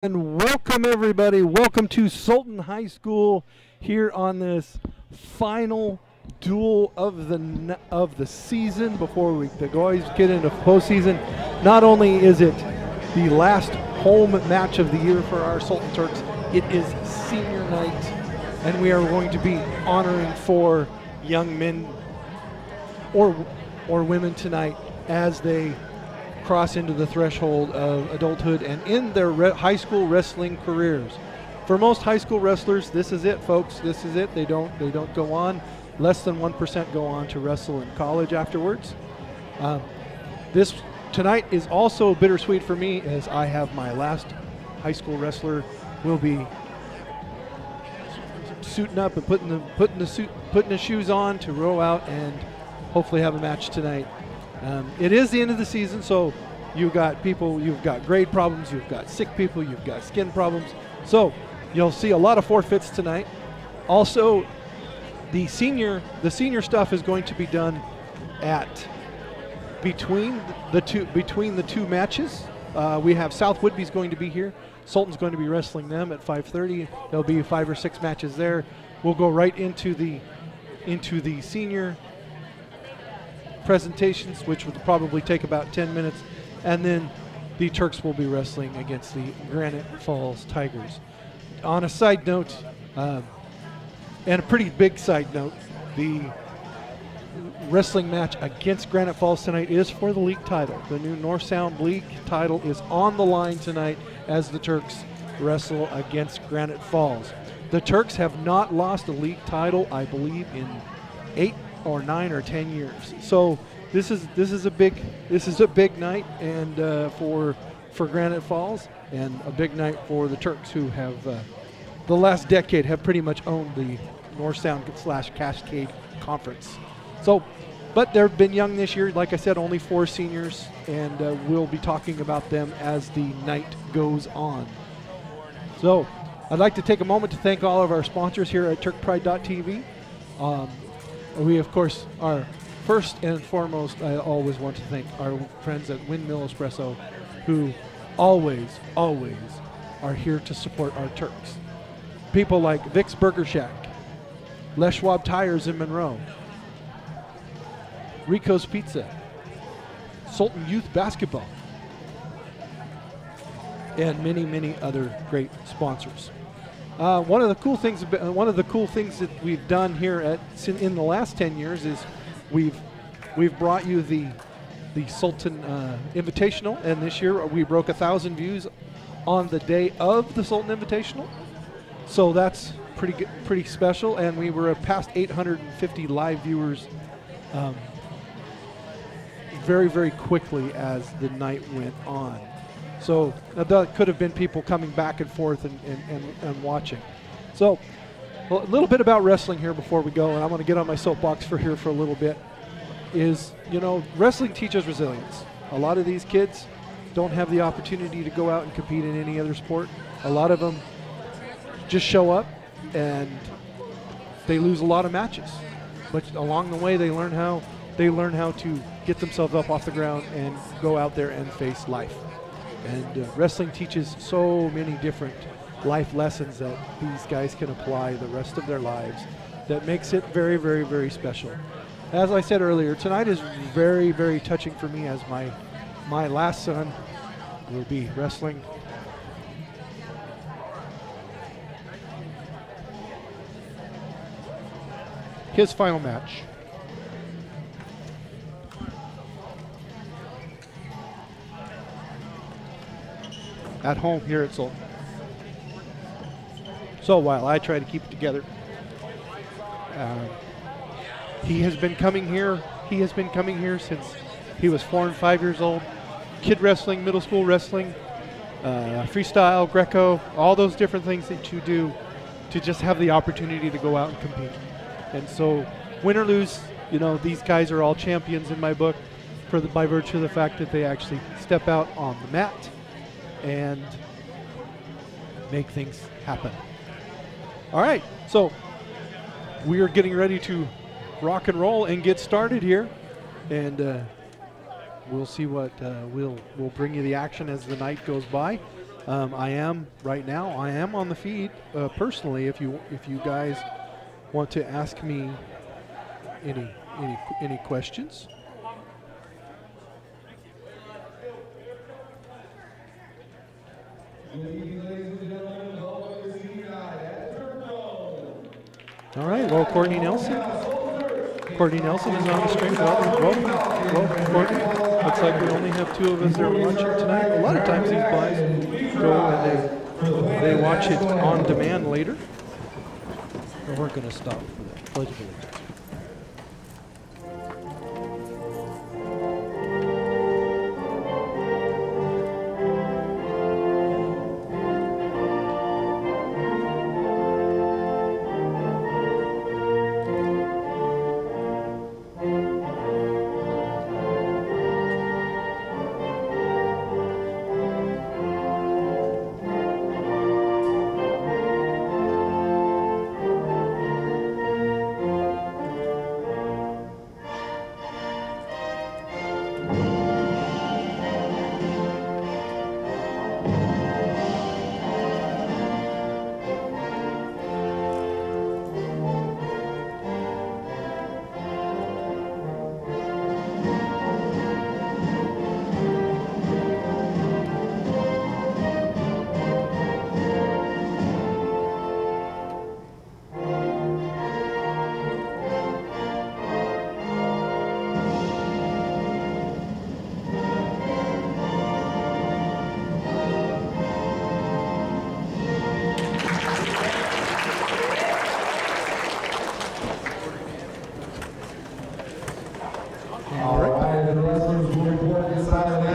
And welcome everybody. Welcome to Sultan High School here on this final duel of the season before the guys get into postseason. Not only is it the last home match of the year for our Sultan Turks, it is senior night, and we are going to be honoring 4 young men or women tonight as they cross into the threshold of adulthood and in their high school wrestling careers. For most high school wrestlers, this is it, folks. This is it. They don't go on. Less than 1% go on to wrestle in college afterwards. This tonight is also bittersweet for me, as I have my last high school wrestler will be suiting up and putting the shoes on to row out and hopefully have a match tonight. It is the end of the season, so you've got grade problems, you've got sick people, you've got skin problems. So you'll see a lot of forfeits tonight. Also, the senior stuff is going to be done between the two matches. We have South Whitby's going to be here. Sultan's going to be wrestling them at 5:30. There'll be 5 or 6 matches there. We'll go right into the senior presentations, which will probably take about 10 minutes, and then the Turks will be wrestling against the Granite Falls Tigers. On a side note, and a pretty big side note, the wrestling match against Granite Falls tonight is for the league title. The new North Sound League title is on the line tonight as the Turks wrestle against Granite Falls. The Turks have not lost a league title, I believe, in 8 or 9 or 10 years. So this is a big night, and for Granite Falls, and a big night for the Turks, who have the last decade have pretty much owned the North Sound / Cascade Conference. So, but they've been young this year. Like I said, only 4 seniors, and we'll be talking about them as the night goes on. So I'd like to take a moment to thank all of our sponsors here at TurkPride.tv. We, of course, are first and foremost, I always want to thank our friends at Windmill Espresso, who always are here to support our Turks. People like Vic's Burger Shack, Les Schwab Tires in Monroe, Rico's Pizza, Sultan Youth Basketball, and many other great sponsors. One of the cool things that we've done here in the last 10 years is we've brought you the Sultan Invitational, and this year we broke 1,000 views on the day of the Sultan Invitational. So that's pretty special, and we were past 850 live viewers very quickly as the night went on. So that could have been people coming back and forth and watching. So a little bit about wrestling here before we go, and I'm going to get on my soapbox for a little bit, is, wrestling teaches resilience. A lot of these kids don't have the opportunity to go out and compete in any other sport. A lot of them just show up and they lose a lot of matches. But along the way they learn how to get themselves up off the ground and go out there and face life. And wrestling teaches so many different life lessons that these guys can apply the rest of their lives. That makes it very special. As I said earlier, tonight is very touching for me, as my last son will be wrestling his final match. At home here at Sultan. So while I try to keep it together, he has been coming here since he was 4 and 5 years old. Kid wrestling, middle school wrestling, freestyle, Greco, all those different things that you do to just have the opportunity to go out and compete. And so, win or lose, these guys are all champions in my book by virtue of the fact that they actually step out on the mat and make things happen. All right, so we are getting ready to rock and roll and get started here, and we'll see what we'll bring you the action as the night goes by. I am right now. I am on the feed personally. If you guys want to ask me any questions. All right. Well, Courtney Nelson. Courtney Nelson is on the stream. Welcome, Courtney. Looks like we only have 2 of us there watching tonight. A lot of times these guys go and they watch it on demand later. But we're going to stop for the Pledge of Allegiance.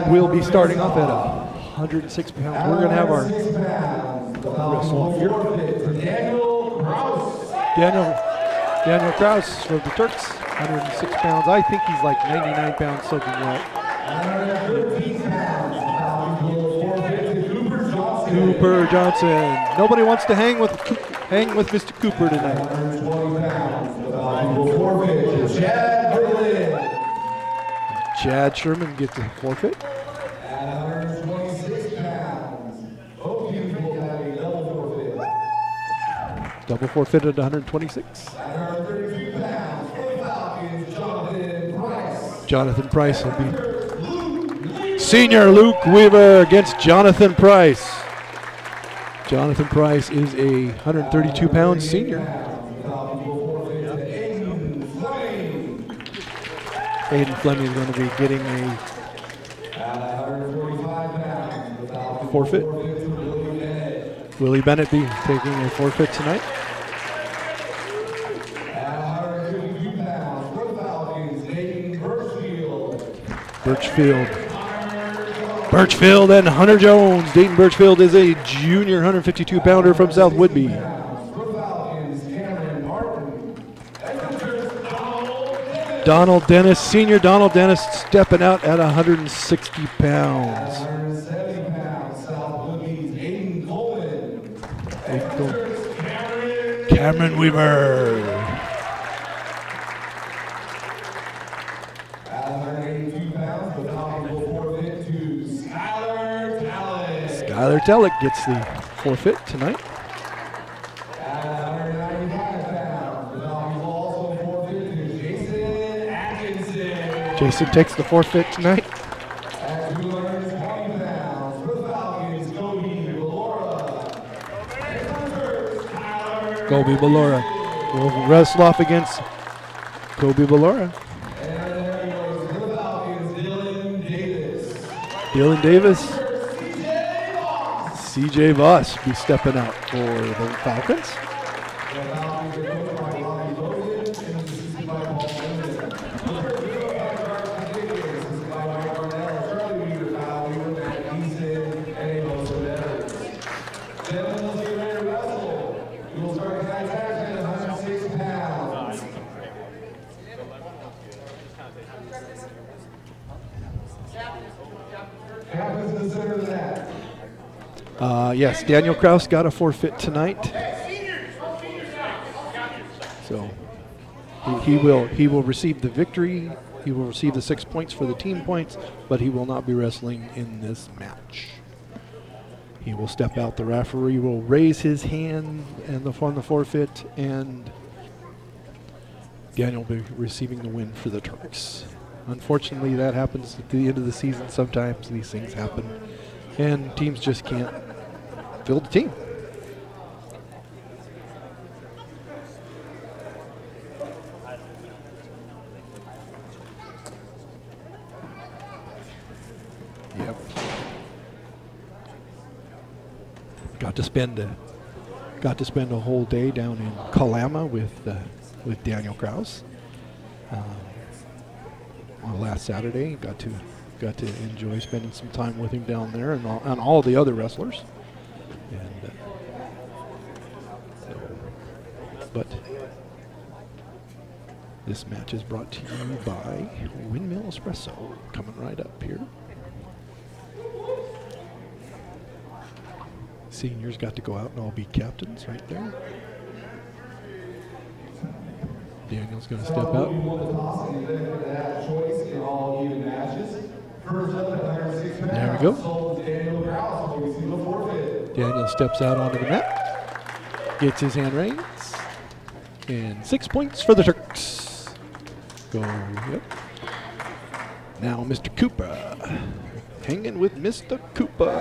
We'll be starting off at 106 pounds. We're going to have our wrestle off here. Daniel Kraus for the Turks, 106 pounds. I think he's like 99 pounds soaking wet. Cooper Johnson. Nobody wants to hang with Mr. Cooper tonight. Chad Sherman gets a forfeit. Double forfeit at 126. Jonathan Price will be senior Luke Weaver against Jonathan Price. Jonathan Price is a 132-pound senior. Aiden Fleming is going to be getting a forfeit. Willie Bennett be taking a forfeit tonight. Birchfield and Hunter Jones. Dayton Birchfield is a junior 152-pounder from South Woodby. Donald Dennis, senior Donald Dennis, stepping out at 160 pounds. Cameron Weaver. Skylar Tellick gets the forfeit tonight. Jason takes the forfeit tonight. Kobe Ballora will wrestle off against Kobe Ballora. Dylan Davis. CJ Voss be stepping out for the Falcons. Yes, Daniel Kraus got a forfeit tonight. So he will receive the victory. He will receive the 6 points for the team points, but he will not be wrestling in this match. He will step out. The referee will raise his hand and on the forfeit, and Daniel will be receiving the win for the Turks. Unfortunately, that happens at the end of the season. Sometimes these things happen, and teams just can't field the team. Yep. Got to spend a whole day down in Kalama with Daniel Kraus. On last Saturday, got to enjoy spending some time with him down there, and all the other wrestlers. And but this match is brought to you by Windmill Espresso, coming right up here. Seniors got to go out and all be captains right there. Daniel's going to step out. There we go. Daniel steps out onto the mat, gets his hand raised, and 6 points for the Turks. Go, yep. Now Mr. Cooper, hanging with Mr. Cooper.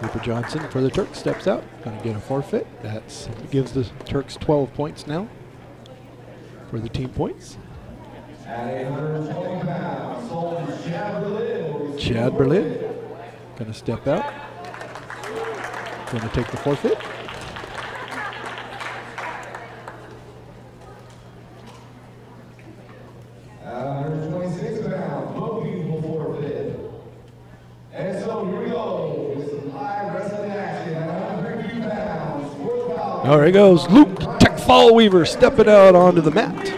Cooper Johnson for the Turks steps out, going to get a forfeit. That gives the Turks 12 points now for the team points. Chad Berlin going to step out, going to take the forfeit. There he goes, Luke Tech Fall Weaver stepping out onto the mat.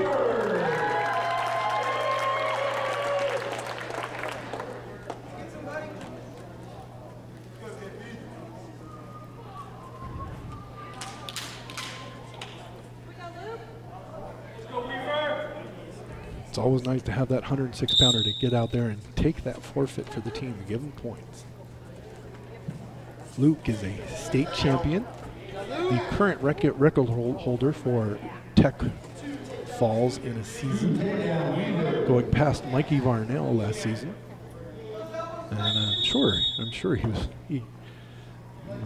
It's always nice to have that 106-pounder to get out there and take that forfeit for the team and give them points. Luke is a state champion, the current record holder for Tech Falls in a season, going past Mikey Varnell last season. And I'm sure he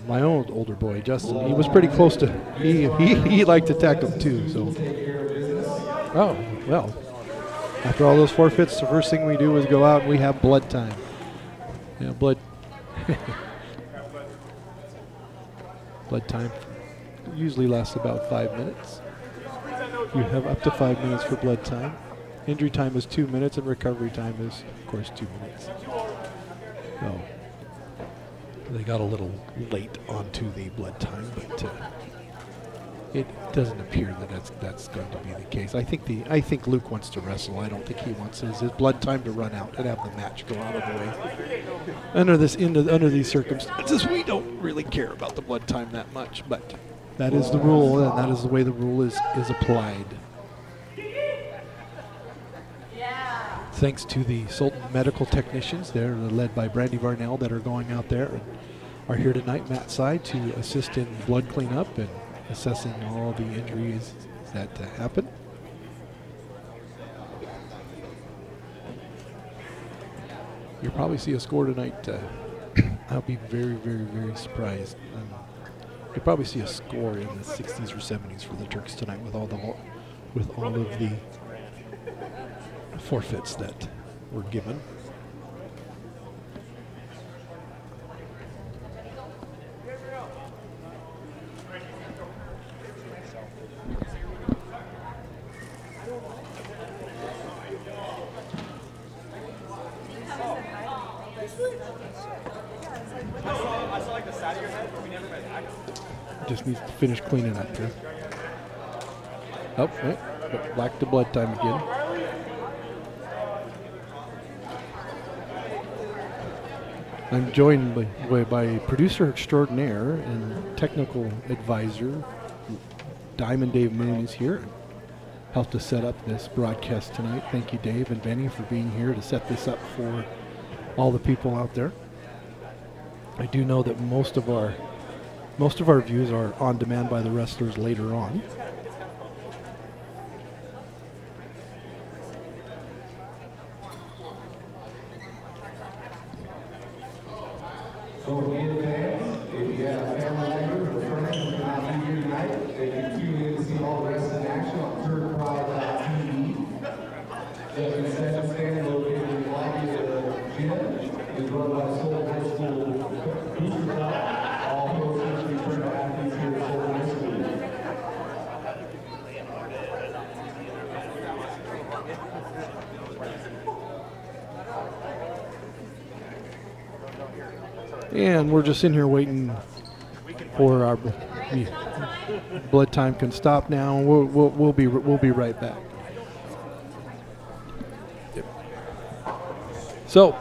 my own older boy Justin, he was pretty close to, he liked to tackle too. So, oh well, after all those forfeits, the first thing we do is go out and we have blood time. Yeah, blood time usually lasts about 5 minutes. You have up to 5 minutes for blood time. Injury time is 2 minutes, and recovery time is, of course, 2 minutes. So they got a little late onto the blood time, but it doesn't appear that that's going to be the case. I think Luke wants to wrestle. I don't think he wants his blood time to run out and have the match go out of the way. Under these circumstances, we don't really care about the blood time that much, but that is the rule, and that is the way the rule is applied. Thanks to the Sultan medical technicians, they're led by Brandy Varnell, that are going out there and are here tonight, Matt Side, to assist in blood cleanup and assessing all the injuries that happen. You'll probably see a score tonight. I'll be very, very, very surprised. You'll probably see a score in the 60s or 70s for the Turks tonight with all of the forfeits that were given. Just needs to finish cleaning up here. Oh, right. Back to blood time again. I'm joined by producer extraordinaire and technical advisor, Diamond Dave Moon is here. helped us set up this broadcast tonight. Thank you, Dave and Benny, for being here to set this up for all the people out there. I do know that most of our views are on demand by the wrestlers later on. So in advance, if you have family members or friends who cannot be here tonight, they can tune in to see all the wrestling action on turkpride.tv. The concession stand located in the lobby of the gym is run by Sultan High School Booster Club. All proceeds return to athletes here at Sultan High School. And we're just in here waiting for our blood time can stop now. We'll be right back. Yep. So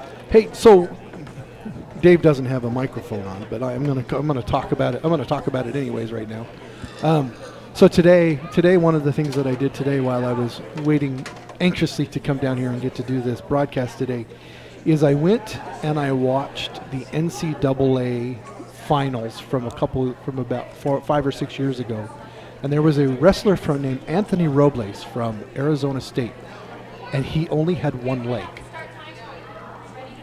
Dave doesn't have a microphone on, but I'm gonna talk about it. I'm gonna talk about it anyways right now. So today one of the things that I did today while I was waiting anxiously to come down here and get to do this broadcast today is I went and I watched the NCAA finals from about 5 or 6 years ago, and there was a wrestler named Anthony Robles from Arizona State, and he only had one leg.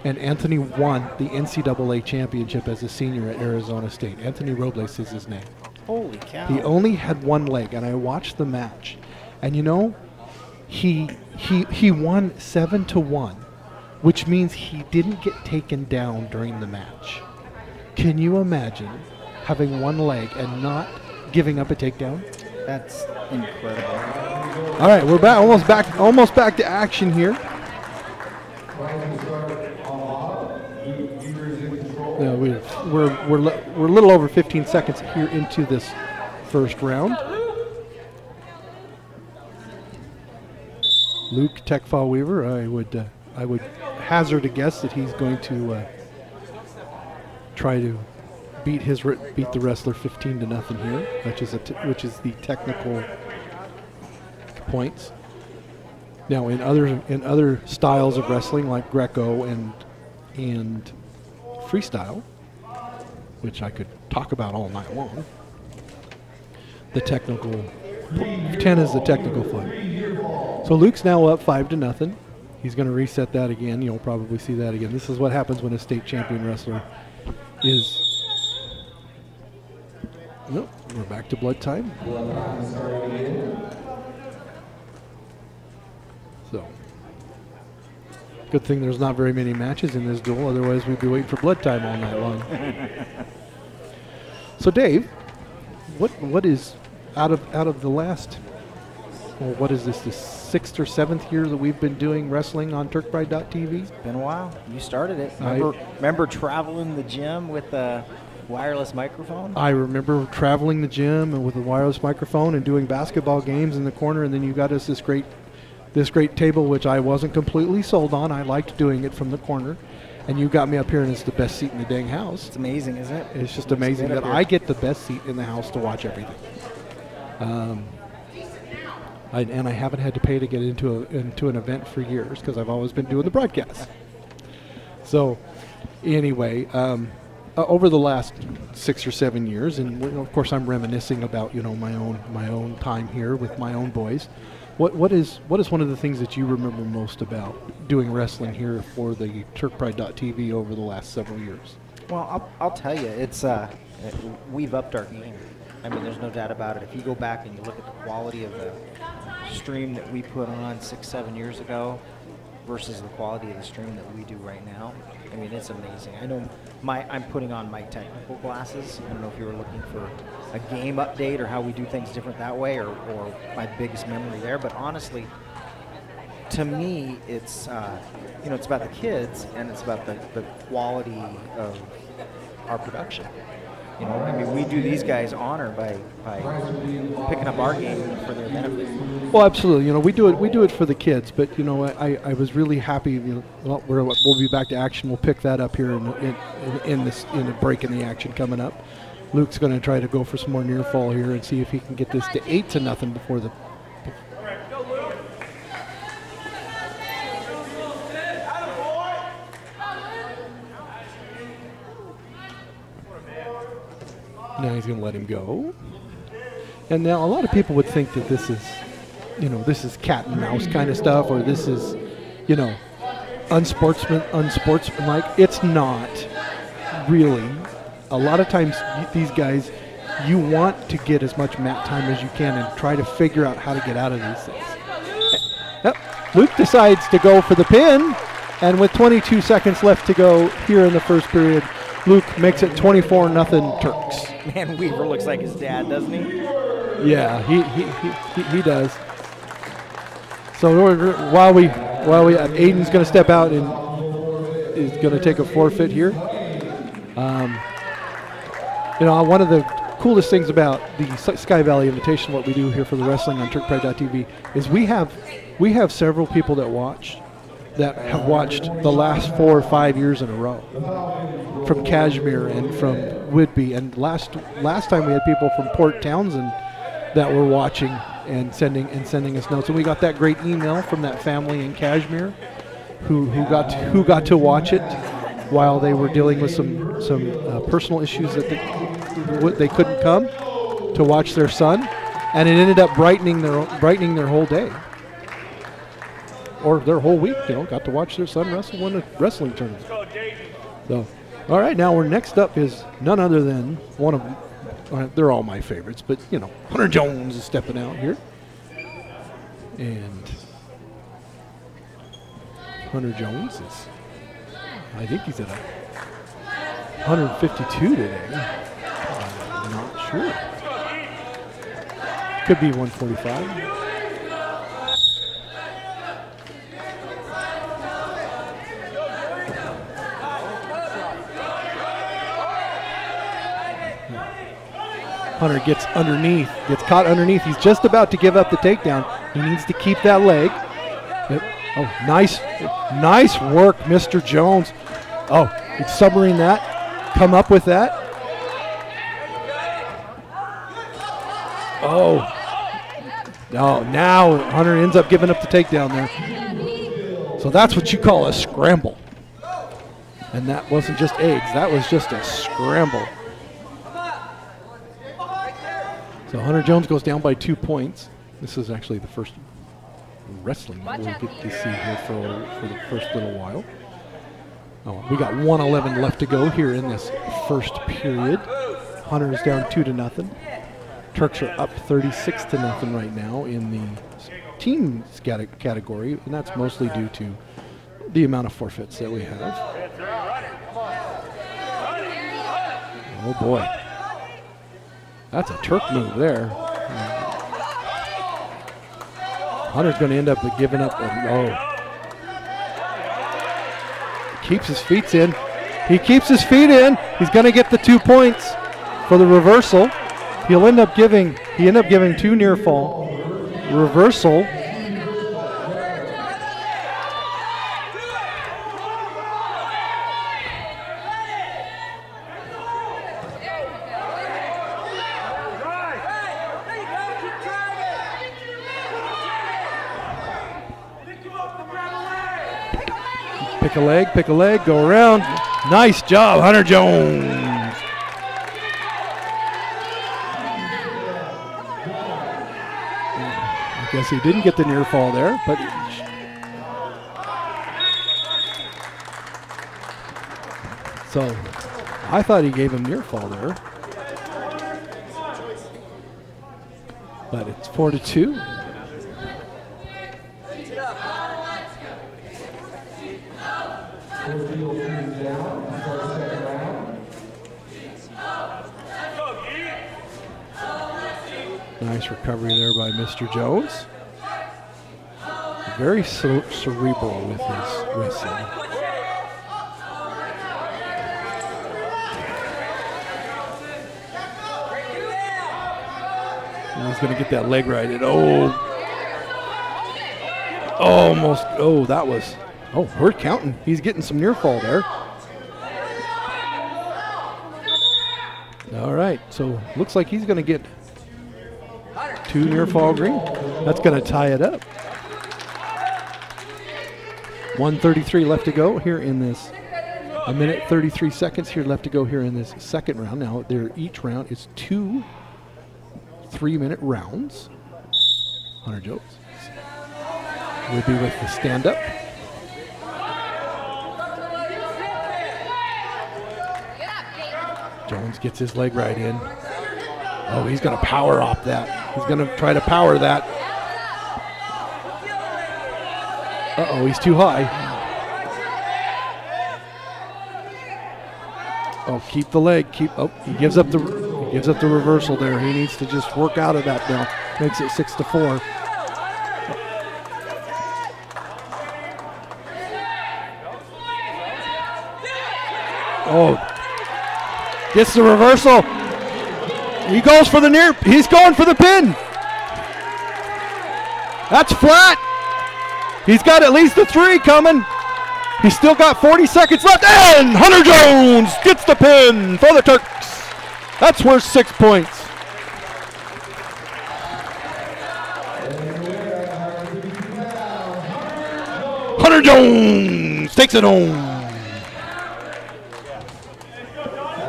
And Anthony won the NCAA championship as a senior at Arizona State. Anthony Robles is his name. Holy cow! He only had one leg, and I watched the match, and you know, he won 7-1. Which means he didn't get taken down during the match. Can you imagine having one leg and not giving up a takedown? That's incredible. All right, we're back, almost back to action here. Yeah, we're a little over 15 seconds here into this first round. Luke Techfall Weaver, I would hazard a guess that he's going to try to beat the wrestler 15-0 here, which is the technical points. Now, in other styles of wrestling like Greco and freestyle, which I could talk about all night long, the technical 10 is the technical fight. So Luke's now up 5-0. He's going to reset that again. You'll probably see that again. This is what happens when a state champion wrestler is. Nope, we're back to blood time. So, good thing there's not very many matches in this duel. Otherwise, we'd be waiting for blood time all night long. So, Dave, what is out of the last? Well, what is this? The 6th or 7th year that we've been doing wrestling on TurkPride.tv? It's been a while. You started it. Remember traveling the gym with a wireless microphone? I remember traveling the gym and with a wireless microphone and doing basketball games in the corner, and then you got us this great table, which I wasn't completely sold on. I liked doing it from the corner, and you got me up here, and it's the best seat in the dang house. It's amazing, isn't it? It's just amazing that I get the best seat in the house to watch everything. And I haven't had to pay to get into an event for years because I've always been doing the broadcast. So, anyway, over the last 6 or 7 years, and of course I'm reminiscing about my own time here with my own boys. What is one of the things that you remember most about doing wrestling here for the TurkPride.tv over the last several years? Well, I'll tell you, it's we've upped our game. I mean, there's no doubt about it. If you go back and you look at the quality of the stream that we put on 6-7 years ago versus the quality of the stream that we do right now, I mean, it's amazing. I know I'm putting on my technical glasses. I don't know if you were looking for a game update or how we do things different that way, or my biggest memory there. But honestly, to me, it's it's about the kids and it's about the quality of our production. I mean, we do these guys honor by picking up our game for their benefit. Well, absolutely. We do it for the kids. But I was really happy. We'll be back to action. We'll pick that up here in a break in the action coming up. Luke's going to try to go for some more near fall here and see if he can get this to 8-0 Now he's going to let him go. And now a lot of people would think that this is, this is cat and mouse kind of stuff, or this is, unsportsmanlike. It's not really. A lot of times these guys, you want to get as much mat time as you can and try to figure out how to get out of these things. Yep. Luke decides to go for the pin, and with 22 seconds left to go here in the first period, Luke makes it 24-0 Turks. Man, Weaver looks like his dad, doesn't he? Yeah, he does. So while we Aiden's going to step out and is going to take a forfeit here. One of the coolest things about the Sky Valley Invitational, what we do here for the wrestling on TurkPride.tv, is we have several people that have watched the last 4 or 5 years in a row, from Kashmir and from Whitby, and last time we had people from Port Townsend that were watching and sending us notes, and we got that great email from that family in Kashmir who got to watch it while they were dealing with some personal issues that they couldn't come to watch their son, and it ended up brightening their whole day or their whole week. Got to watch their son win a wrestling tournament. So, all right, now we're next up is none other than one of they're all my favorites, but Hunter Jones is stepping out here, and Hunter Jones is, I think he's at 152 today. I'm not sure. Could be 145. Hunter gets caught underneath. He's just about to give up the takedown. He needs to keep that leg. Yep. Oh, nice work, Mr. Jones. Oh, he's submarine that. Come up with that. Oh. No, now Hunter ends up giving up the takedown there. So that's what you call a scramble. And that wasn't just AIDS. That was just a scramble. So Hunter Jones goes down by 2 points. This is actually the first wrestling that we'll get to see here for the first little while. Oh, we got 1:11 left to go here in this first period. Hunter is down 2-0. Turks are up 36-0 right now in the team category, and that's mostly due to the amount of forfeits that we have. Oh boy. That's a Turk move there. Hunter's going to end up giving up. Keeps his feet in. He keeps his feet in. He's going to get the 2 points for the reversal. He ended up giving 2 near fall. Reversal. Pick a leg, go around. Nice job, Hunter Jones. I guess he didn't get the near fall there, but so I thought he gave him near fall there. But it's 4-2. Nice recovery there by Mr. Jones. Very cerebral with his wrestling. And he's going to get that leg right. And almost. Oh, that was. Oh, we're counting. He's getting some near fall there. All right, so looks like he's going to get 2 near fall green. That's going to tie it up. 1:33 left to go here in this A minute 33 seconds here left to go here in this second round. Now, each round is 2 3-minute rounds. Hunter Jones will be with the stand-up. Jones gets his leg right in. Oh, he's going to power off that. He's going to try to power that. Uh-oh, he's too high. Oh, keep the leg. Oh, he gives up the reversal there. He needs to just work out of that now. Makes it 6-4. Oh, gets the reversal. He goes for the near. He's going for the pin. That's flat. He's got at least a 3 coming. He's still got 40 seconds left, and Hunter Jones gets the pin for the Turks. That's worth 6 points. Hunter Jones takes it home.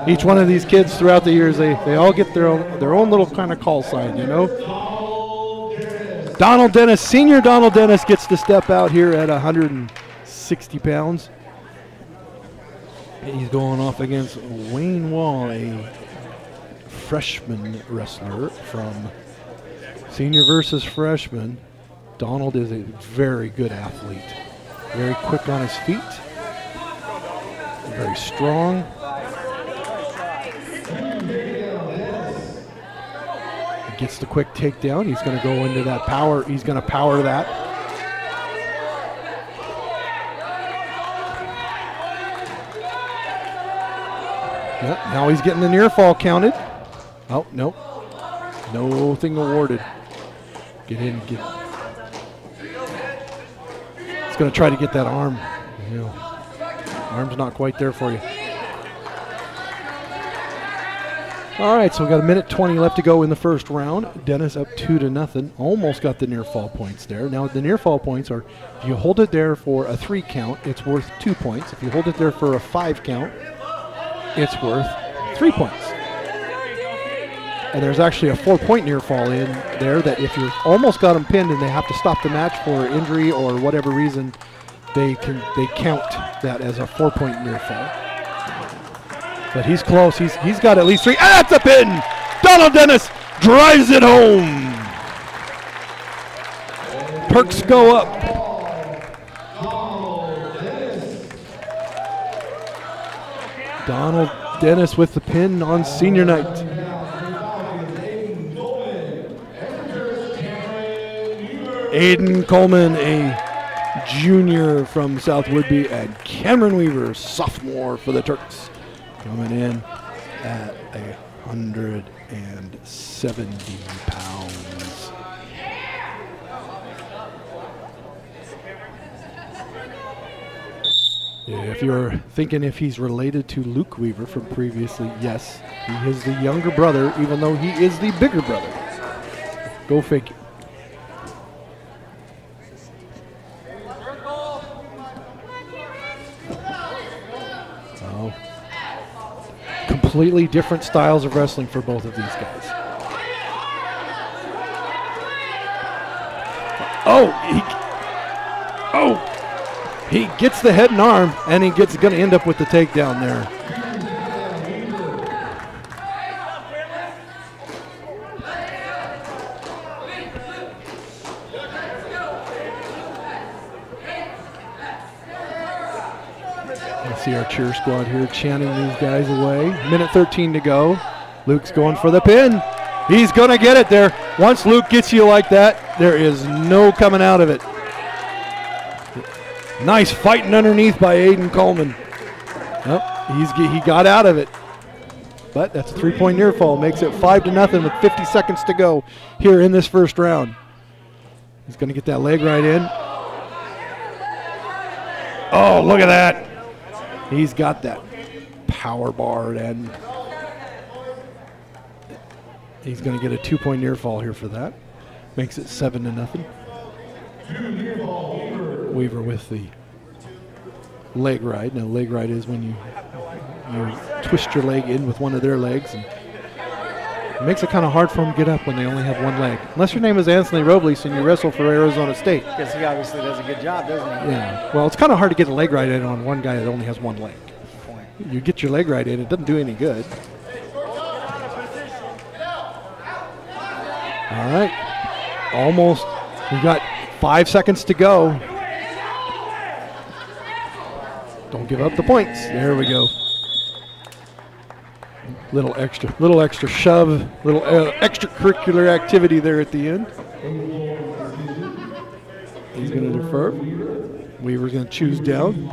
Each one of these kids throughout the years, they all get their own little kind of call sign, you know. Donald Dennis, senior Donald Dennis gets to step out here at 160 pounds. He's going off against Wayne Wall, a freshman wrestler from senior versus freshman. Donald is a very good athlete. Very quick on his feet. Very strong. He gets the quick takedown. He's going to go into that power. He's going to power that. Yep, now he's getting the near fall counted. Oh, nope. Nothing awarded. Get in, get. He's going to try to get that arm. You know, arm's not quite there for you. All right, so we got a minute 20 left to go in the first round. Dennis up 2-0. Almost got the near fall points there. Now the near fall points are, if you hold it there for a 3 count, it's worth 2 points. If you hold it there for a 5 count, it's worth 3 points. And there's actually a 4-point near fall in there that if you almost got them pinned and they have to stop the match for injury or whatever reason, they count that as a 4-point near fall. But he's close. He's got at least 3. Ah, that's a pin! Donald Dennis drives it home. Turks go up. Donald Dennis with the pin on senior night. Aiden Coleman, a junior from South Woodby, and Cameron Weaver, sophomore for the Turks, coming in at 170 pounds. If you're thinking if he's related to Luke Weaver from previously, yes, he is the younger brother, even though he is the bigger brother. Go figure. Oh. Completely different styles of wrestling for both of these guys. He gets the head and arm, and he going to end up with the takedown there. Let's see our cheer squad here chanting these guys away. Minute 13 to go. Luke's going for the pin. He's going to get it there. Once Luke gets you like that, there is no coming out of it. Nice fighting underneath by Aiden Coleman. Oh, he got out of it. But that's a 3-point near fall. Makes it 5-0 with 50 seconds to go here in this first round. He's going to get that leg right in. Oh, look at that. He's got that power bar, and he's going to get a 2-point near fall here for that. Makes it 7-0. Weaver with the leg ride. Now, leg ride is when you twist your leg in with one of their legs, and it makes it kind of hard for them to get up when they only have one leg. Unless your name is Anthony Robles and you wrestle for Arizona State. Because he obviously does a good job, doesn't he? Yeah. Well, it's kind of hard to get a leg ride in on one guy that only has one leg. You get your leg ride in, it doesn't do any good. All right. Almost. We got 5 seconds to go. Don't give up the points. There we go. Little extra shove, little extracurricular activity there at the end. He's going to defer. Weaver's going to choose down.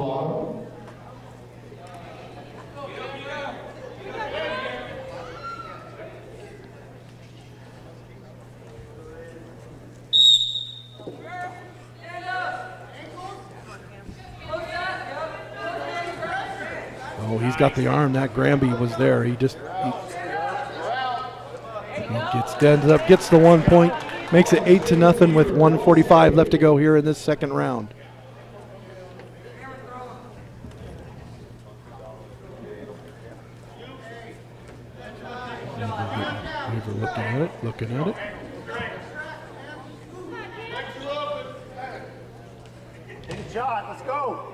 Oh, he's got the arm. That Granby was there. He gets stands up, gets the 1 point, makes it 8-0 with 1:45 left to go here in this second round. Weaver looking at it. Take a shot. Let's go.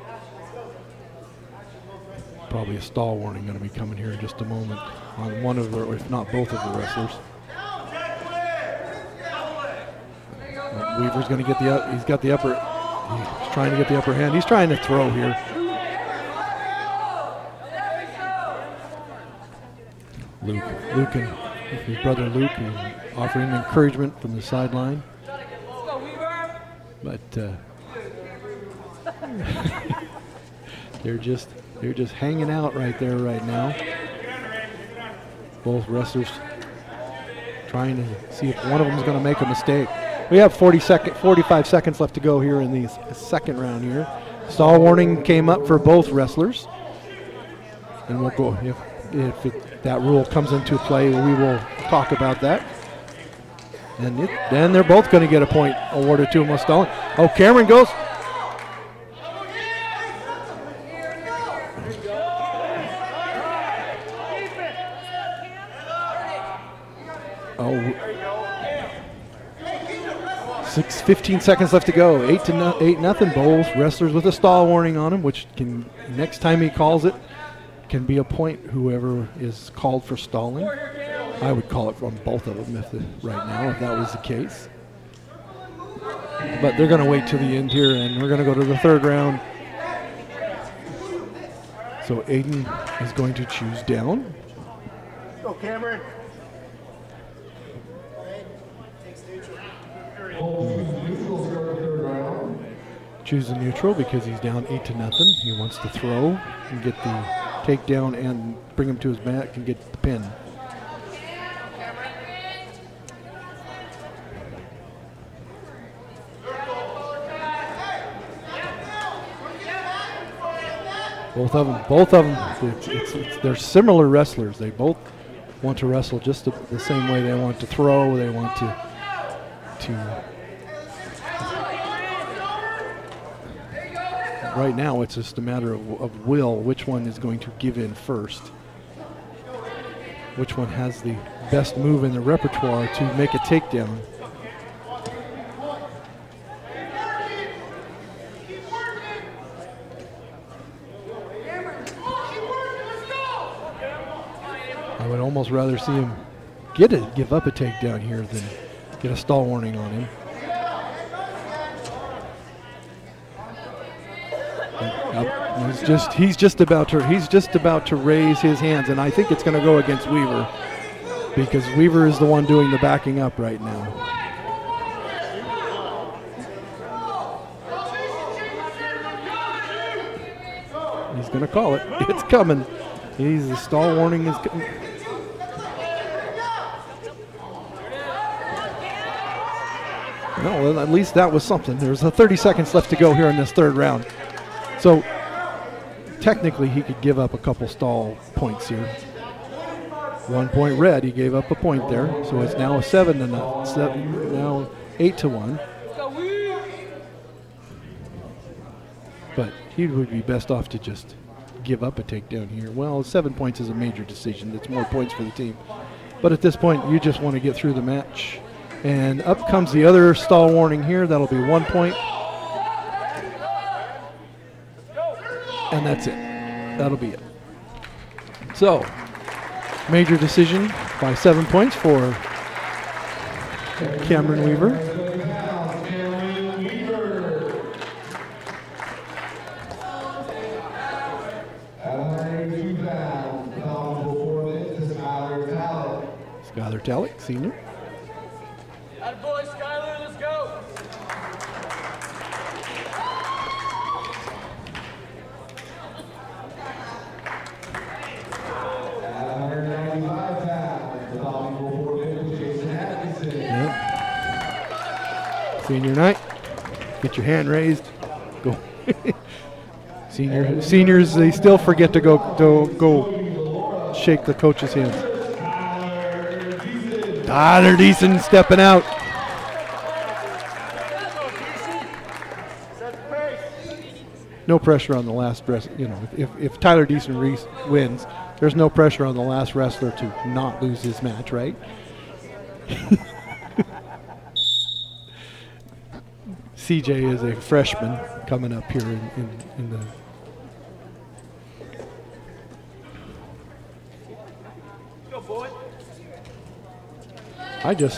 Probably a stall warning going to be coming here in just a moment on one of the, or if not both of the wrestlers. Weaver's going to get he's got the upper, he's trying to get the upper hand. He's trying to throw here. Luke and his brother Luke is offering encouragement from the sideline. But they're just hanging out right there right now. Both wrestlers trying to see if one of them is going to make a mistake. We have 45 seconds left to go here in the second round here. Stall warning came up for both wrestlers. And we'll go, if that rule comes into play, we will talk about that. And then they're both going to get a point awarded to them with stalling. Oh, Cameron goes. Oh, 15 seconds left to go. 8-0. Both wrestlers with a stall warning on him, which can, next time he calls it, can be a point. Whoever is called for stalling, I would call it from both of them right now if that was the case. But they're going to wait till the end here, and we're going to go to the third round. So Aiden is going to choose down. Go, Cameron. Choose the neutral because he's down 8-0. He wants to throw and get the takedown and bring him to his mat and get the pin. Both of them. They're similar wrestlers. They both want to wrestle just the same way. They want to throw. They want to. Right now, it's just a matter of will. Which one is going to give in first? Which one has the best move in the repertoire to make a takedown? I would almost rather see him give up a takedown here than get a stall warning on him. He's just about to raise his hands, and I think it's going to go against Weaver because Weaver is the one doing the backing up right now. He's going to call it. It's coming. The stall warning is coming. No, well, at least that was something. There's 30 seconds left to go here in this third round. So technically he could give up a couple stall points here. 1 point red, he gave up a point there. So it's now a 7-0, now 8-1. But he would be best off to just give up a takedown here. Well, 7 points is a major decision. It's more points for the team. But at this point, you just want to get through the match. And up comes the other stall warning here. That'll be 1 point. And that's it. That'll be it. So, major decision by 7 points for Cameron Weaver. Skylar Tallick, senior. Attaboy, Skylar, let's go. Yep. Senior night. Get your hand raised. Go. Seniors, they still forget to go shake the coach's hands. Tyler Deason stepping out. No pressure on the last wrestler. You know, if Tyler Deason wins, there's no pressure on the last wrestler to not lose his match, right? CJ is a freshman coming up here in the. I just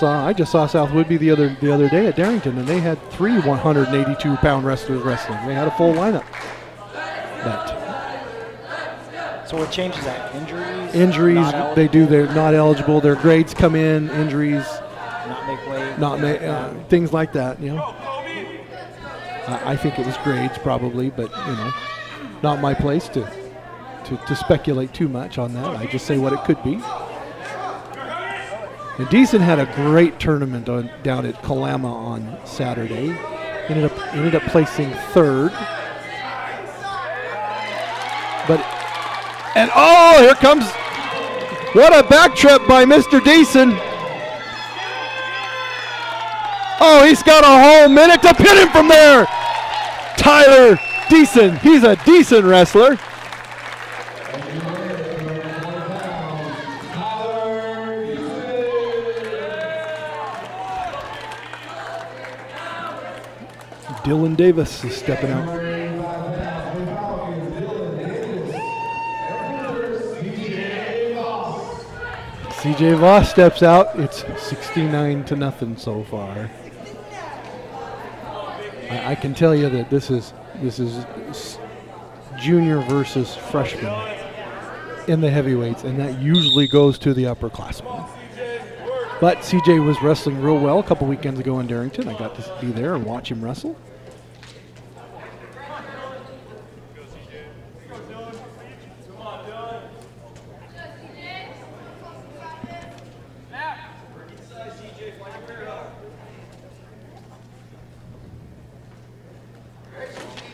saw South Whitby the other day at Darrington, and they had 3 182-pound wrestlers wrestling. They had a full lineup. But so what changes that? Injuries, they do. They're not eligible. Their grades come in. Injuries, not make weight, things like that. You know, I think it was grades probably, but you know, not my place to speculate too much on that. I just say what it could be. And Deason had a great tournament down at Kalama on Saturday. Ended up placing 3rd. And oh, here comes, what a back trip by Mr. Deason. Oh, he's got a whole minute to pin him from there. Tyler Deason, he's a decent wrestler. Dylan Davis is stepping out. CJ Voss steps out. It's 69-0 so far. I can tell you that this is junior versus freshman in the heavyweights, and that usually goes to the upperclassmen. But CJ was wrestling real well a couple weekends ago in Darrington. I got to be there and watch him wrestle.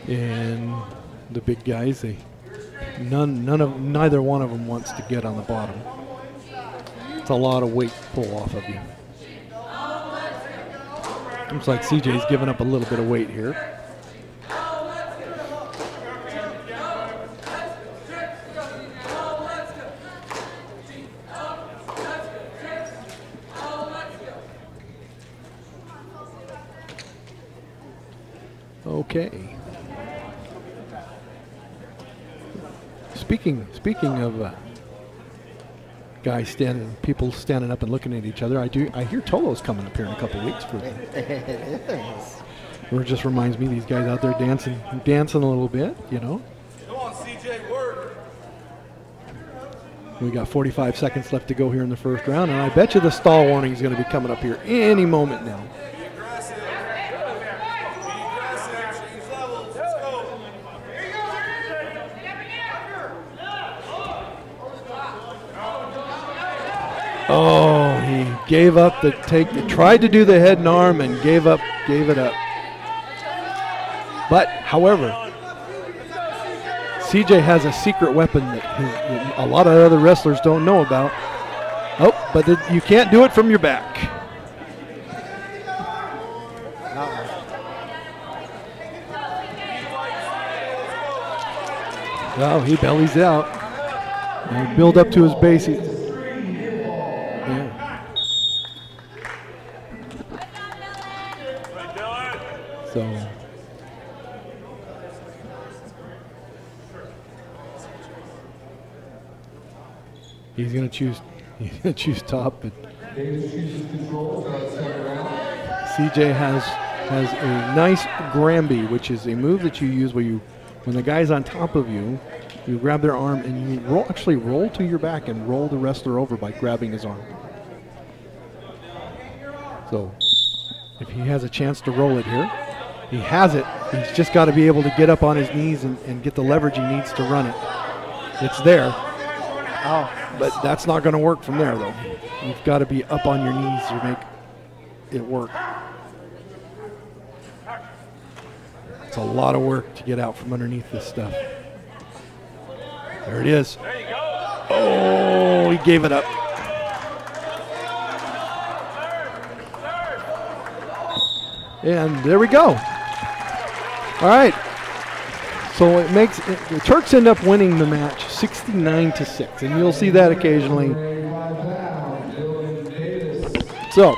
And the big guys, neither one of them wants to get on the bottom. It's a lot of weight pull off of you. Looks like CJ's giving up a little bit of weight here. Okay. Speaking of guys people standing up and looking at each other, I hear Tolo's coming up here in a couple weeks. It just reminds me, these guys out there dancing a little bit, you know. Come on, CJ, work. We got 45 seconds left to go here in the first round, and I bet you the stall warning is going to be coming up here any moment now. Oh, he gave up the take. Tried to do the head and arm and gave it up. But, however, CJ has a secret weapon that a lot of other wrestlers don't know about. Oh, but you can't do it from your back. Oh, he bellies out. And build up to his base. Yeah. So. He's gonna choose top, but CJ has a nice Granby, which is a move that you use where when the guy's on top of you, you grab their arm and you actually roll to your back and roll the wrestler over by grabbing his arm. So if he has a chance to roll it here, he has it. He's just got to be able to get up on his knees and get the leverage he needs to run it. It's there. Oh. But that's not going to work from there, though. You've got to be up on your knees to make it work. It's a lot of work to get out from underneath this stuff. There it is. There you go. Oh, he gave it up. And there we go. All right. So it makes the Turks end up winning the match 69-6, and you'll see that occasionally. So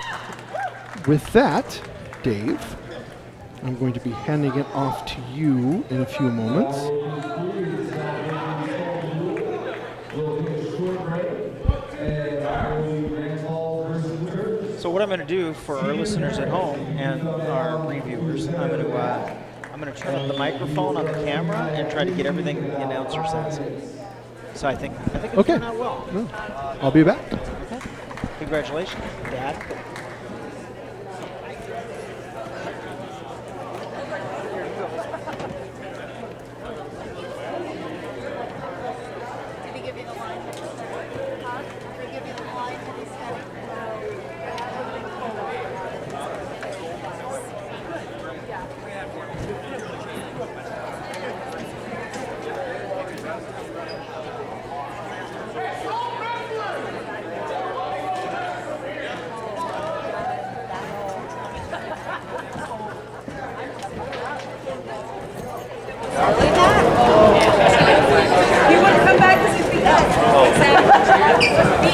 with that, Dave, I'm going to be handing it off to you in a few moments. So what I'm going to do for our listeners at home and our reviewers, I'm going to turn up the microphone on the camera and try to get everything the announcer says. So I think it'll Okay. turn out well. No, I'll be back. Okay. Congratulations, Dad. Did he give you the line? Huh? Did he give you the line that he said? He wouldn't come back because he'd be up. Be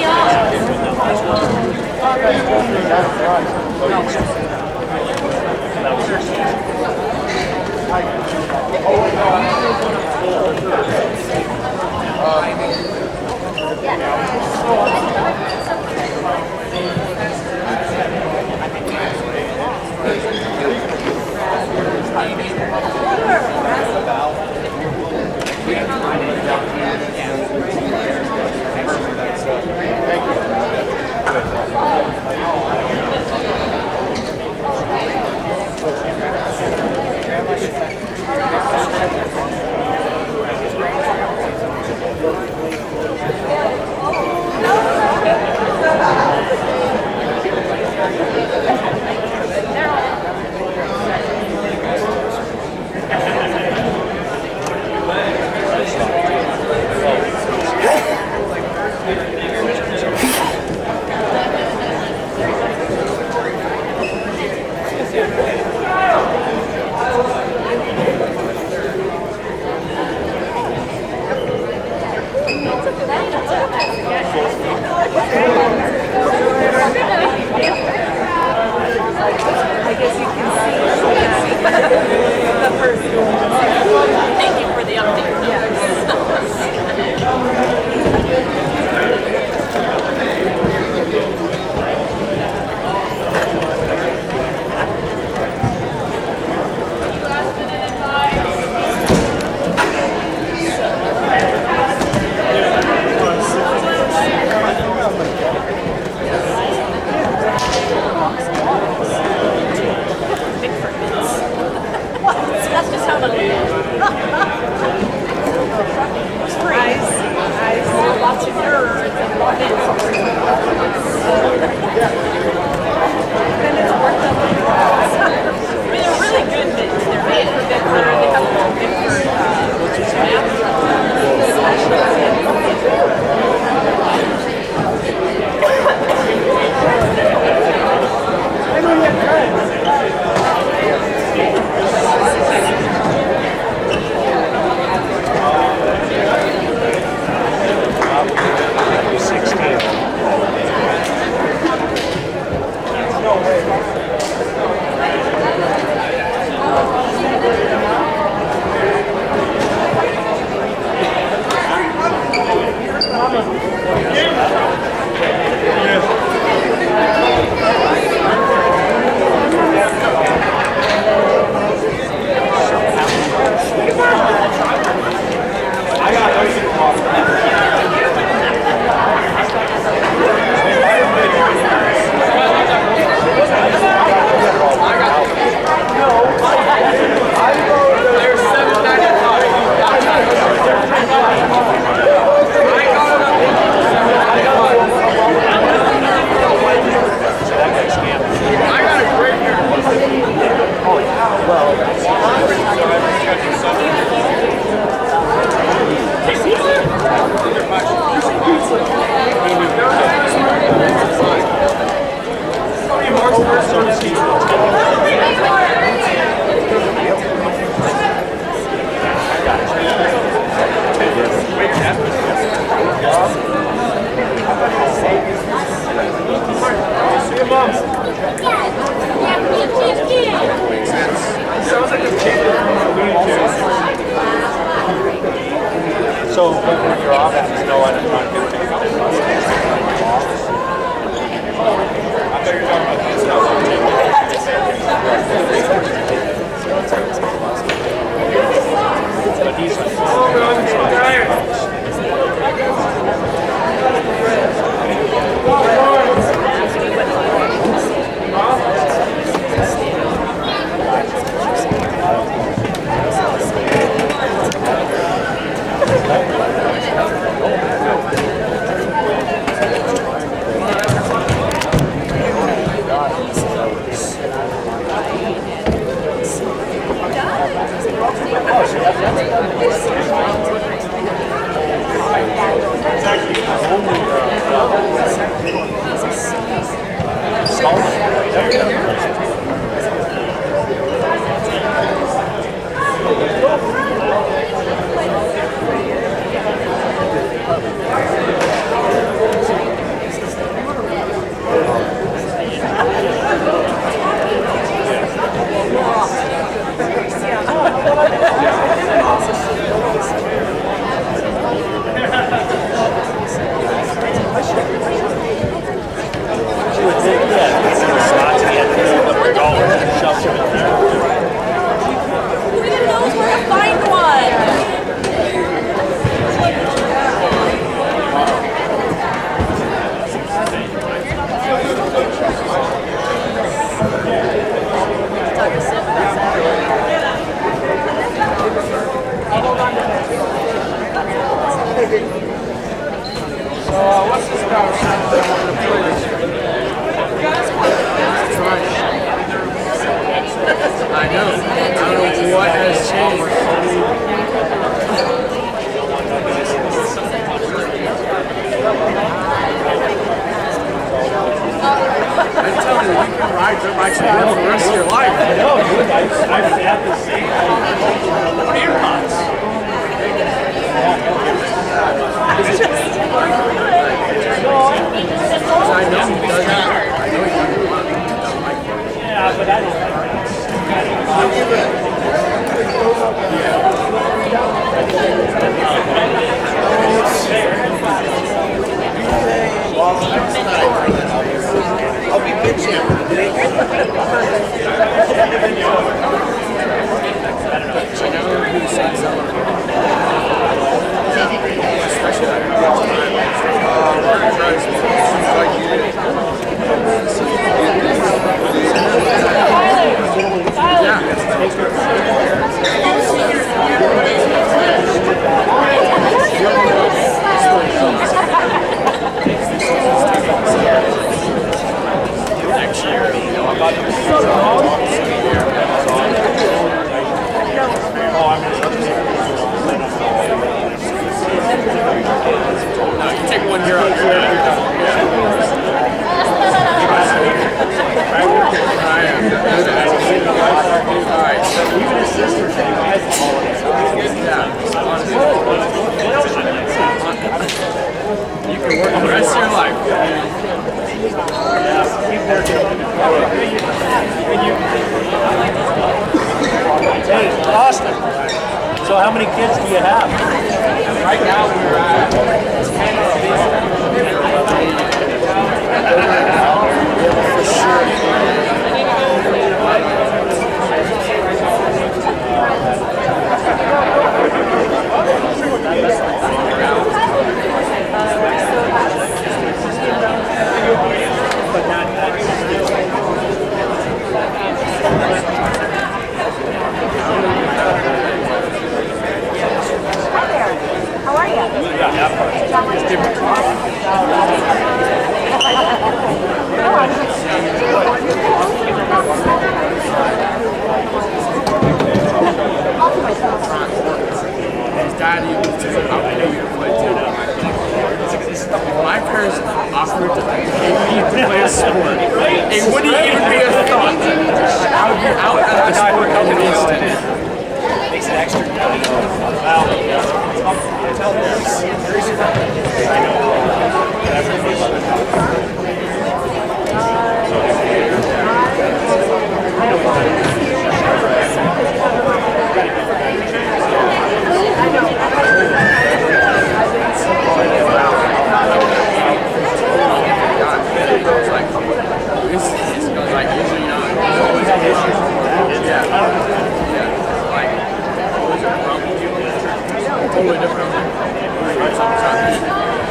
I guess you can see the first one. Thank you for the update. That's just how it is.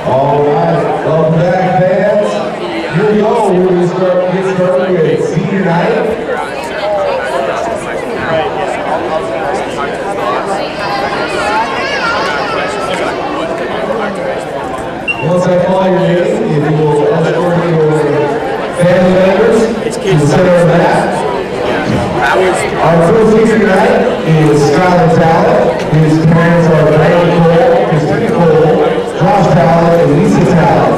All right, welcome back, fans. Here we go. We're going to get started with senior night. Once I call your name, if you will escort your family members to the center of that. Our first senior night is Skylar Talent. His parents are Brandon Cole, Christina Cole, Josh Talent, and Lisa Talent.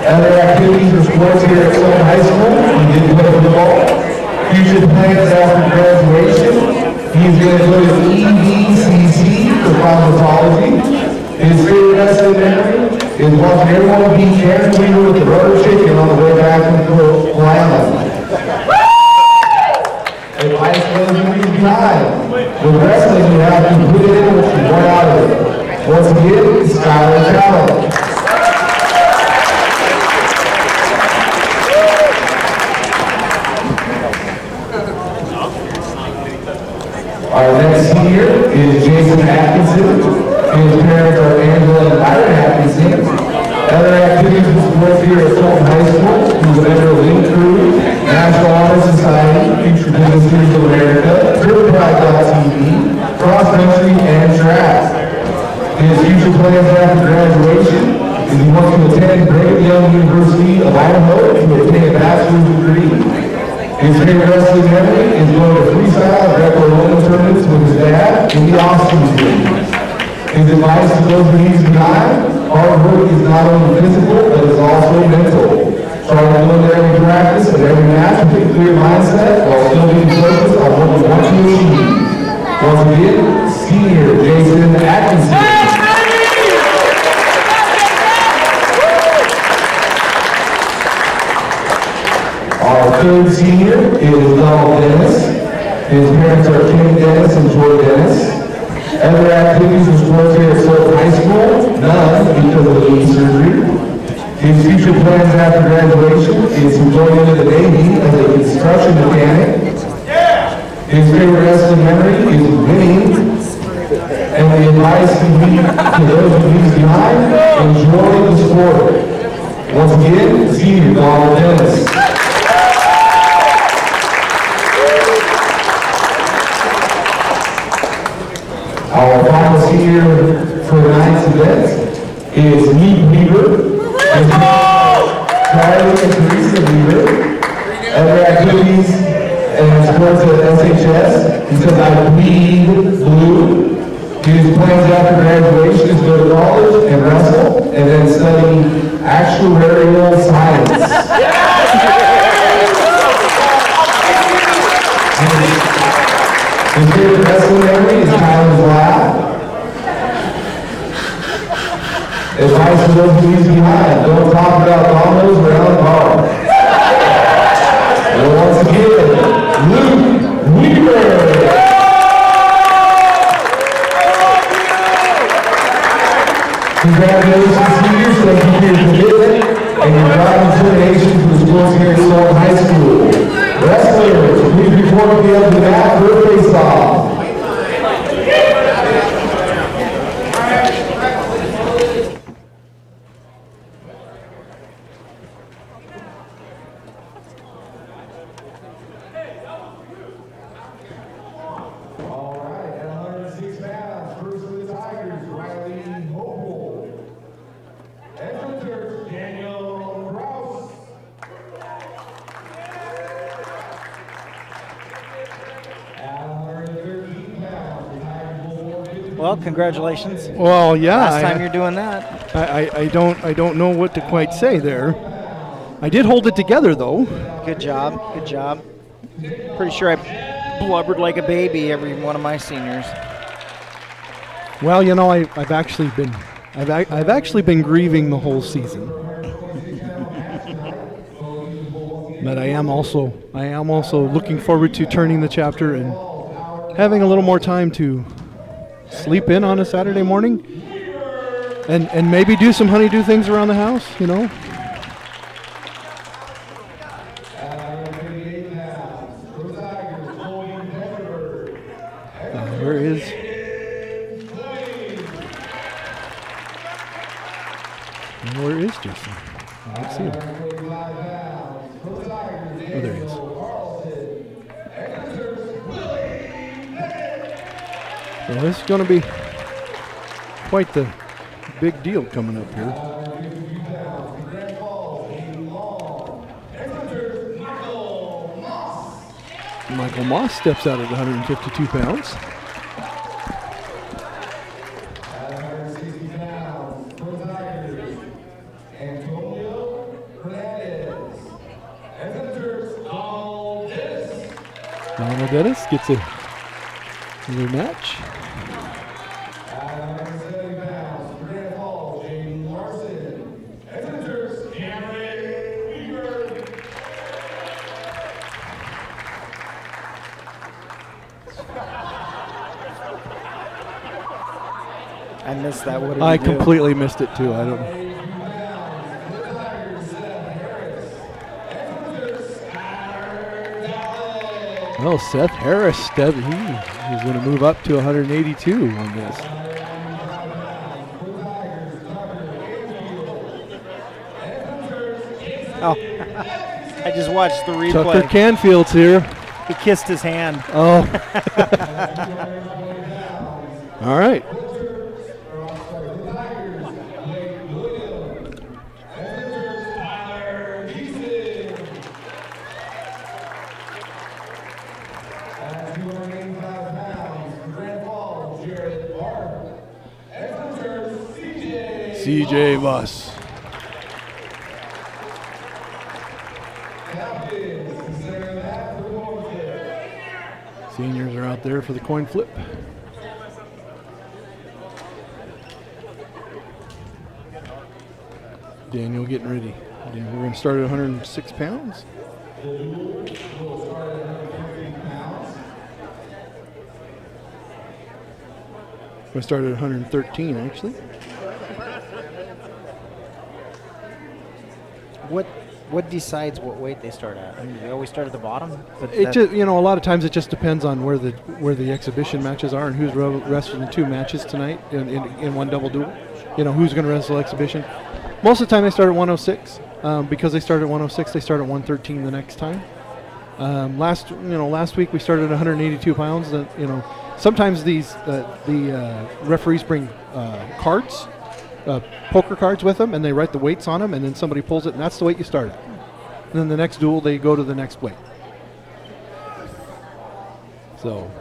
Other activities or sports here at Sultan High School. He did play football. Future plans after graduation. He's going to go to EVCC for cosmetology. His favorite wrestling memory is watching everyone beat Karen Weaver with the rubber chicken on the way back from Atlanta. Advice goes in time. With wrestling, you have to put it in what you want out of it. Once again, Skylar Talent. Our next senior is Jason Atkinson. His parents are Angela and Byron Atkinson. Other activities and sports here at Sultan High School. He's a member of Link Crew, National Honor Society, Future Business Series of America, Turk.TV, cross country, and track. His future plans after graduation is he wants to attend Brigham Young University of Idaho to obtain a bachelor's degree. His favorite wrestling memory is going to freestyle Greco-Roman tournaments with his dad in the Austin team. His advice to those who need time: hard work is not only physical, but it's also mental. Try to go into every practice and every match with a clear mindset while still being focused on what we want to achieve. Once again, senior Jason Atkinson. Our third senior is Donald Dennis. His parents are Kim Dennis and Joy Dennis. Other activities and sports here at Sultan High School, none because of the knee surgery. His future plans after graduation is to join into the Navy as a construction mechanic. His favorite wrestling memory is winning. And the advice to those who leave behind: enjoy the sport. Once again, senior Donald Dennis. Our final senior for tonight's event is Meet Weaver. Charlie and Teresa Weaver. Other activities and sports at SHS, because I bleed blue. His plans after graduation is go to college and wrestle, and then study actuarial science. His favorite wrestling memory is Tyler's laugh. Advice for those who leave behind: don't talk about dominoes around the bar. And once again, Luke Weaver. Congratulations, seniors. Thank you for your commitment and your drive and determination for the sports here at Sultan High School. Wrestlers, please report to the end of the mat for a face-off. All right, at 106 pounds, first of the Tigers, Riley Mobile. And for Turk, Daniel Krause. Well, congratulations. Well, yeah. Last time you're doing that. I don't know what to quite say there. I did hold it together though. Good job. Good job. Pretty sure I blubbered like a baby every one of my seniors. Well, you know, I've actually been grieving the whole season. But I am also looking forward to turning the chapter and having a little more time to sleep in on a Saturday morning and maybe do some honeydew things around the house, you know. There is. And where is Jason? Let's see him. Oh, there he is. Well, this is going to be quite the big deal coming up here. Michael Moss steps out at 152 pounds. Donald Dennis gets a new match. I missed that. What did I you do? completely missed it too. I don't know. Well, Seth Harris, he's going to move up to 182 on this. Oh, I just watched the replay. Tucker Canfield's here. He kissed his hand. Oh. All right. CJ Voss. Seniors are out there for the coin flip. Daniel getting ready. We're going to start at 106 pounds. We started at 113 actually. What decides what weight they start at? I mean, they always start at the bottom. But It just, a lot of times it just depends on where the exhibition matches are and who's wrestling 2 matches tonight in one double duel. Who's going to wrestle exhibition. Most of the time they start at 106 because they start at 106. They start at 113 the next time. Last week we started at 182 pounds. Sometimes the referees bring cards. Poker cards with them, and they write the weights on them, and then somebody pulls it, and that's the weight you started. And then the next duel, they go to the next weight. So.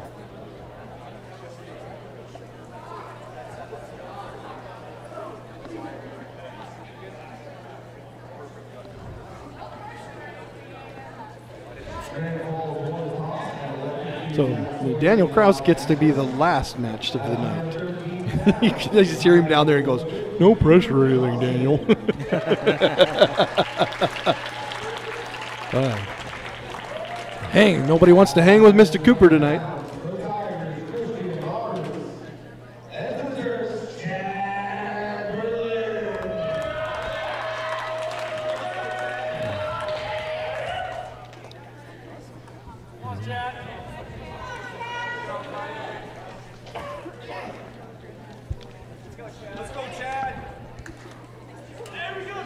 So Daniel Krause gets to be the last match of the night. You can just hear him down there. He goes, "No pressure or anything, Daniel." Hang. Nobody wants to hang with Mr. Cooper tonight.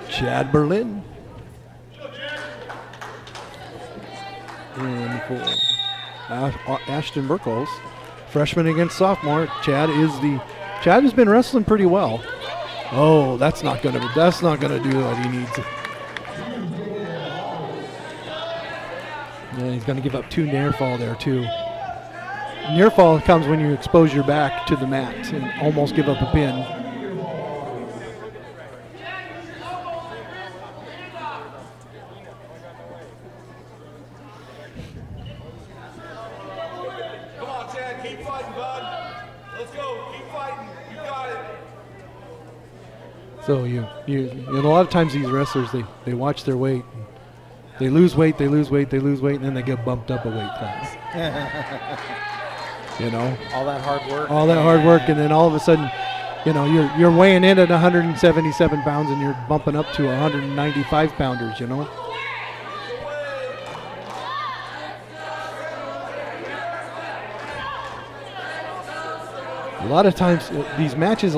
Chad Berlin. And for Ashton Burkholz, freshman against sophomore, Chad has been wrestling pretty well. Oh, that's not gonna do what he needs. Yeah, he's gonna give up 2 near fall there too. Near fall comes when you expose your back to the mat and almost give up a pin. So a lot of times these wrestlers they watch their weight, they lose weight, and then they get bumped up a weight class. All that hard work. And then all of a sudden, you're weighing in at 177 pounds and you're bumping up to 195 pounders. A lot of times these matches,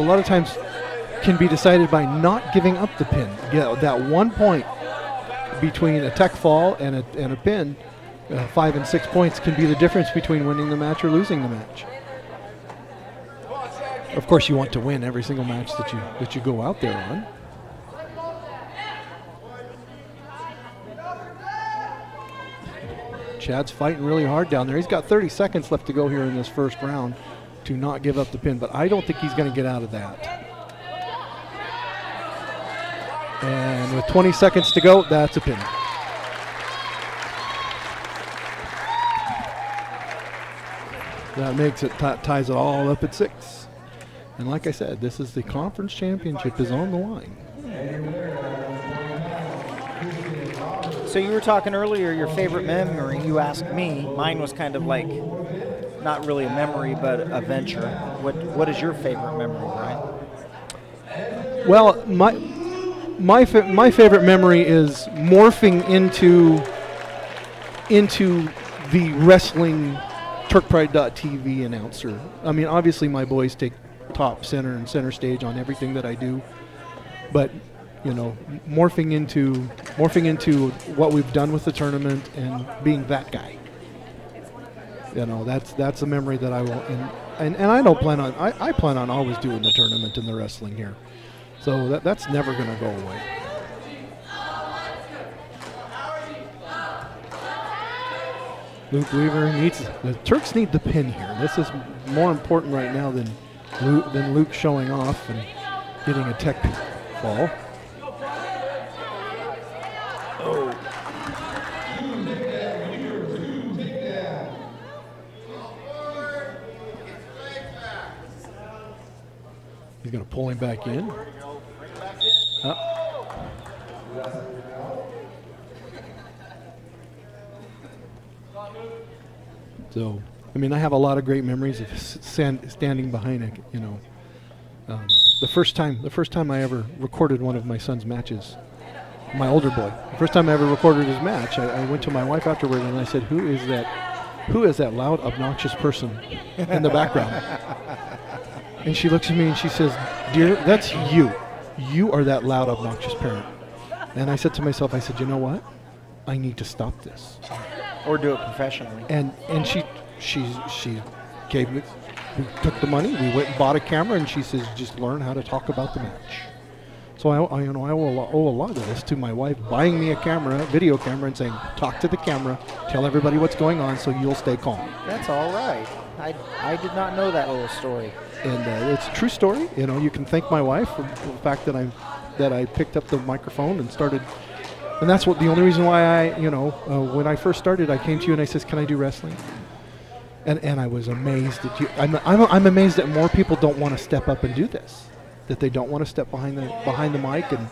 can be decided by not giving up the pin. Yeah, that 1 point between a tech fall and a pin, 5 and 6 points can be the difference between winning the match or losing the match. Of course, you want to win every single match that you go out there on. Chad's fighting really hard down there. He's got 30 seconds left to go here in this first round to not give up the pin, but I don't think he's going to get out of that. And with 20 seconds to go, that's a pin. That makes it, ties it all up at 6. And like I said, this is the conference championship is on the line. So you were talking earlier, your favorite memory, you asked me. Mine was kind of like, not really a memory, but a venture. What is your favorite memory, Brian? Well, my favorite memory is morphing into the wrestling TurkPride.tv announcer. I mean, obviously my boys take top center and center stage on everything that I do, but you know, morphing into what we've done with the tournament and being that guy. You know, that's a memory that I will, and I don't plan on, I plan on always doing the tournament and the wrestling here. So that's never going to go away. Luke Weaver the Turks need the pin here. This is more important right now than Luke showing off and getting a tech fall. Oh. He's going to pull him back in. So, I mean, I have a lot of great memories of standing behind it. You know, the first time I ever recorded one of my son's matches, my older boy. The first time I ever recorded his match, I went to my wife afterward and I said, "Who is that loud, obnoxious person in the background?" And she looks at me and she says, "Dear, that's you. You are that loud, obnoxious parent." And I said to myself, I said, "You know what? I need to stop this." Or do it professionally. And she gave me, we took the money, we went and bought a camera, and she says, "Just learn how to talk about the match." So I owe a lot of this to my wife buying me a video camera, and saying, "Talk to the camera, tell everybody what's going on, so you'll stay calm." That's all right. I did not know that little story. And it's a true story. You know, you can thank my wife for the fact that I picked up the microphone and started. And that's the only reason why when I first started, I came to you and I says, "Can I do wrestling?" And I was amazed at you. I'm amazed that more people don't want to step up and do this. That they don't want to step behind the mic and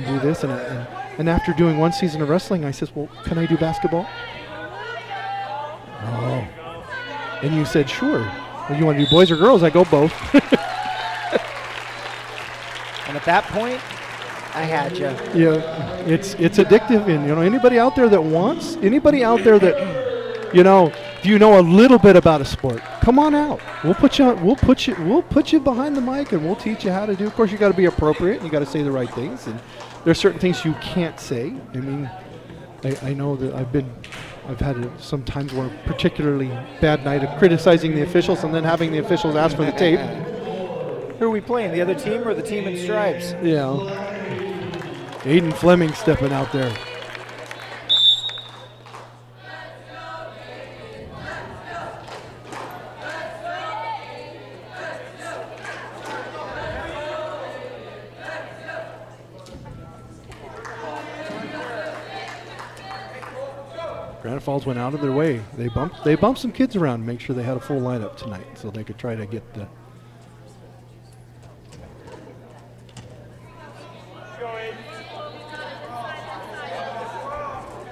do this. And after doing one season of wrestling, I says, "Well, can I do basketball?" Oh. And you said, "Sure." "Well, you want to do boys or girls?" I go, "Both." And at that point, I had you. Yeah, it's addictive, and anybody out there that if you know a little bit about a sport, come on out. We'll put you behind the mic, and we'll teach you how to do. Of course, you got to be appropriate, and you got to say the right things, and there's certain things you can't say. I mean, I know that I've had some times where a particularly bad night of criticizing the officials and then having the officials ask for the tape. Who are we playing, the other team or the team in stripes? Yeah. Aiden Fleming stepping out there. Granite Falls went out of their way. They bumped some kids around to make sure they had a full lineup tonight, so they could try to get the.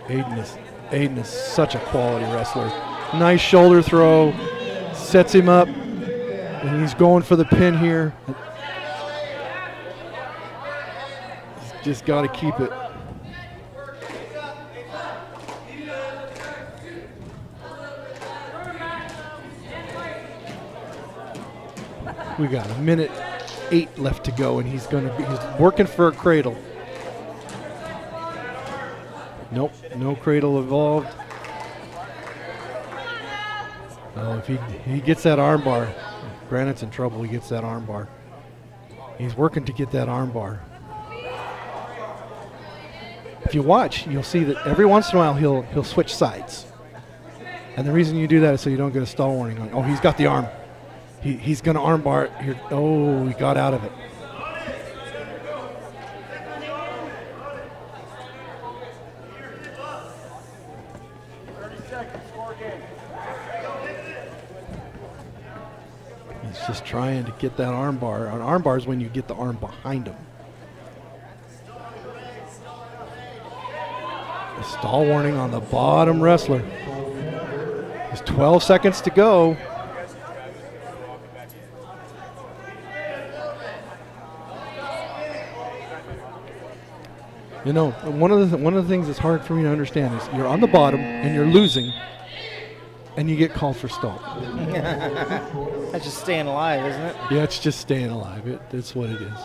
Aiden is such a quality wrestler. Nice shoulder throw, sets him up, and he's going for the pin here. He's just got to keep it. We got a minute 8 left to go, and he's working for a cradle. Nope, no cradle involved. Oh, if he gets that arm bar, Granite's in trouble. He gets that arm bar. He's working to get that arm bar. If you watch, you'll see that every once in a while he'll switch sides. And the reason you do that is so you don't get a stall warning on. Oh, he's got the arm. He's going to arm bar it here. Oh, he got out of it. He's just trying to get that arm bar. An arm bar is when you get the arm behind him. A stall warning on the bottom wrestler. There's 12 seconds to go. You know, one of the things that's hard for me to understand is you're on the bottom and you're losing, and you get called for stall. That's just staying alive, isn't it? Yeah, it's just staying alive. It's what it is.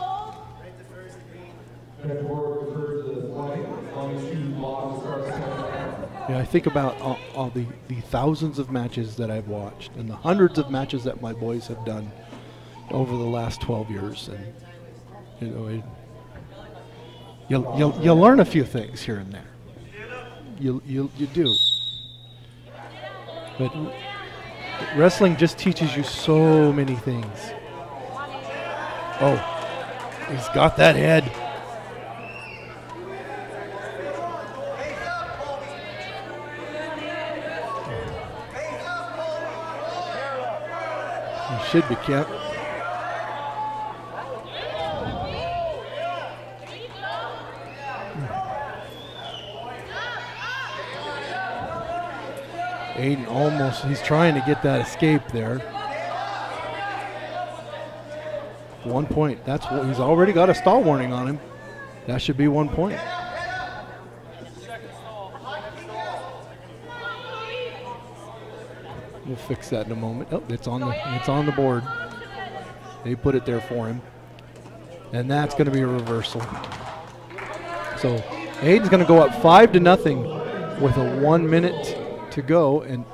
Yeah, I think about all the thousands of matches that I've watched and the hundreds of matches that my boys have done over the last 12 years, and you know, you'll learn a few things here and there. You do. But wrestling just teaches you so many things. Oh, he's got that head. He should be kept. Aiden almost, he's trying to get that escape there. 1 point. That's what he's already got a stall warning on him. That should be 1 point. We'll fix that in a moment. Oh, it's on the board. They put it there for him. And that's going to be a reversal. So Aiden's going to go up 5-0 with a 1 minute to go, and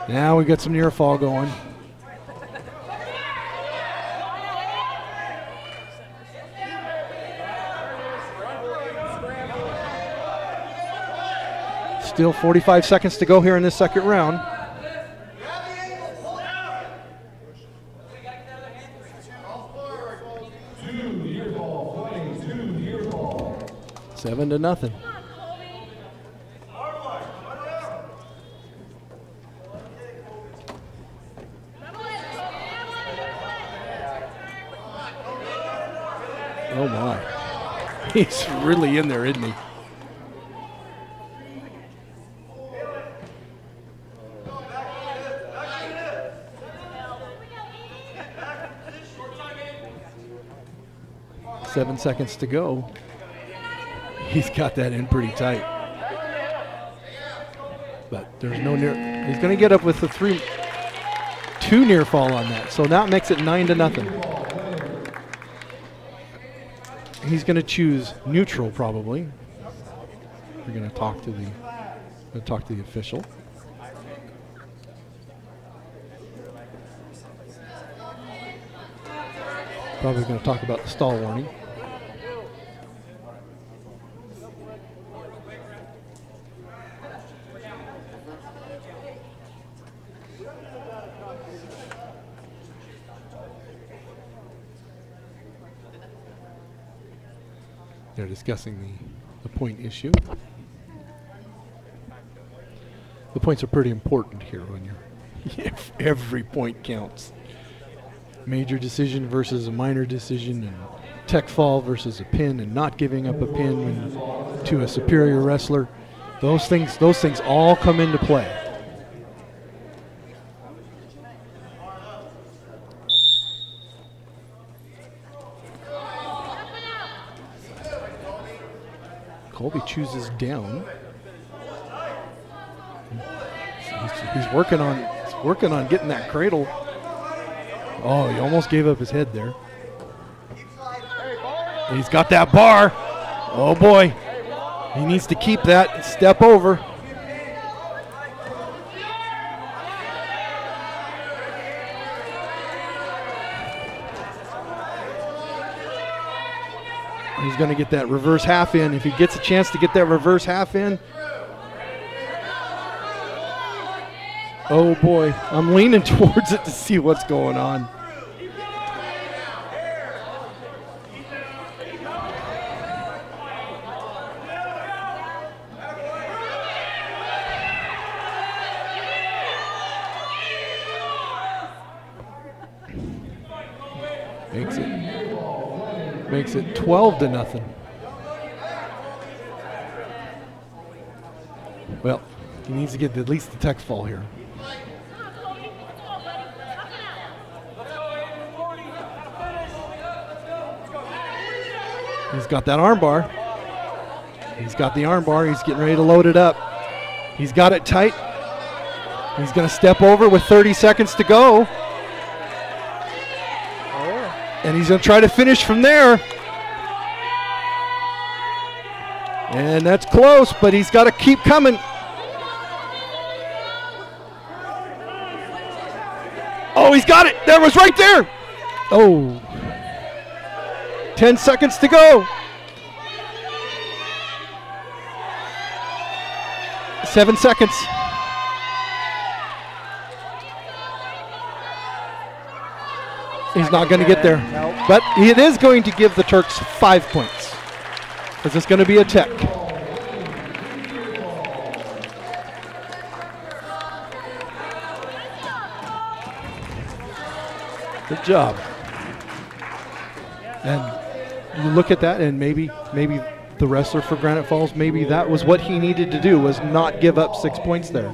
now we got some near fall going. Still 45 seconds to go here in this second round. Seven to nothing. Oh my. He's really in there, isn't he? Seven seconds to go. He's got that in pretty tight. But there's no near. He's going to get up with the 2 near fall on that. So that makes it 9-0. He's going to choose neutral probably. We're going to talk to the official. Probably going to talk about the stall warning. They're discussing the point issue. The points are pretty important here when you're every point counts. Major decision versus a minor decision, and tech fall versus a pin, and not giving up a pin to a superior wrestler. Those things all come into play. Colby chooses down. He's working on getting that cradle. Oh, he almost gave up his head there. He's got that bar. Oh boy. He needs to keep that and step over. He's going to get that reverse half in. If he gets a chance to get that reverse half in. Oh boy, I'm leaning towards it to see what's going on. Makes it 12-0. Well, he needs to get at least the tech fall here. He's got that arm bar. He's got the arm bar. He's getting ready to load it up. He's got it tight. He's going to step over with 30 seconds to go. And he's going to try to finish from there. And that's close, but he's got to keep coming. Oh, he's got it. There was right there. Oh. 10 seconds to go. 7 seconds. He's not going to get there. Nope. But it is going to give the Turks 5 points. Because it's going to be a tech. Good job. And you look at that, and maybe the wrestler for Granite Falls, maybe that was what he needed to do, was not give up 6 points there.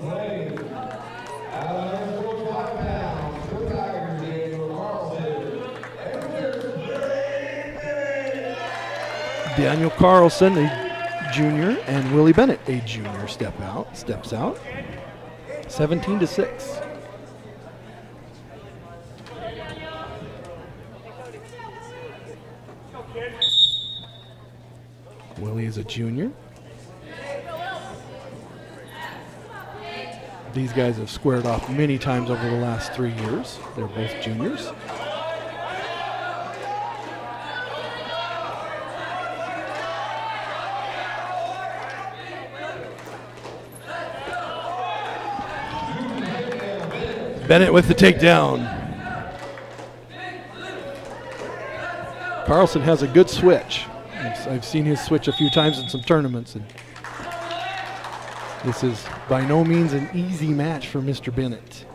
Daniel Carlson, a junior, and Willie Bennett, a junior, steps out. 17-6. Willie is a junior. These guys have squared off many times over the last 3 years. They're both juniors. Bennett with the takedown. Carlson has a good switch. I've seen his switch a few times in some tournaments, and this is by no means an easy match for Mr. Bennett.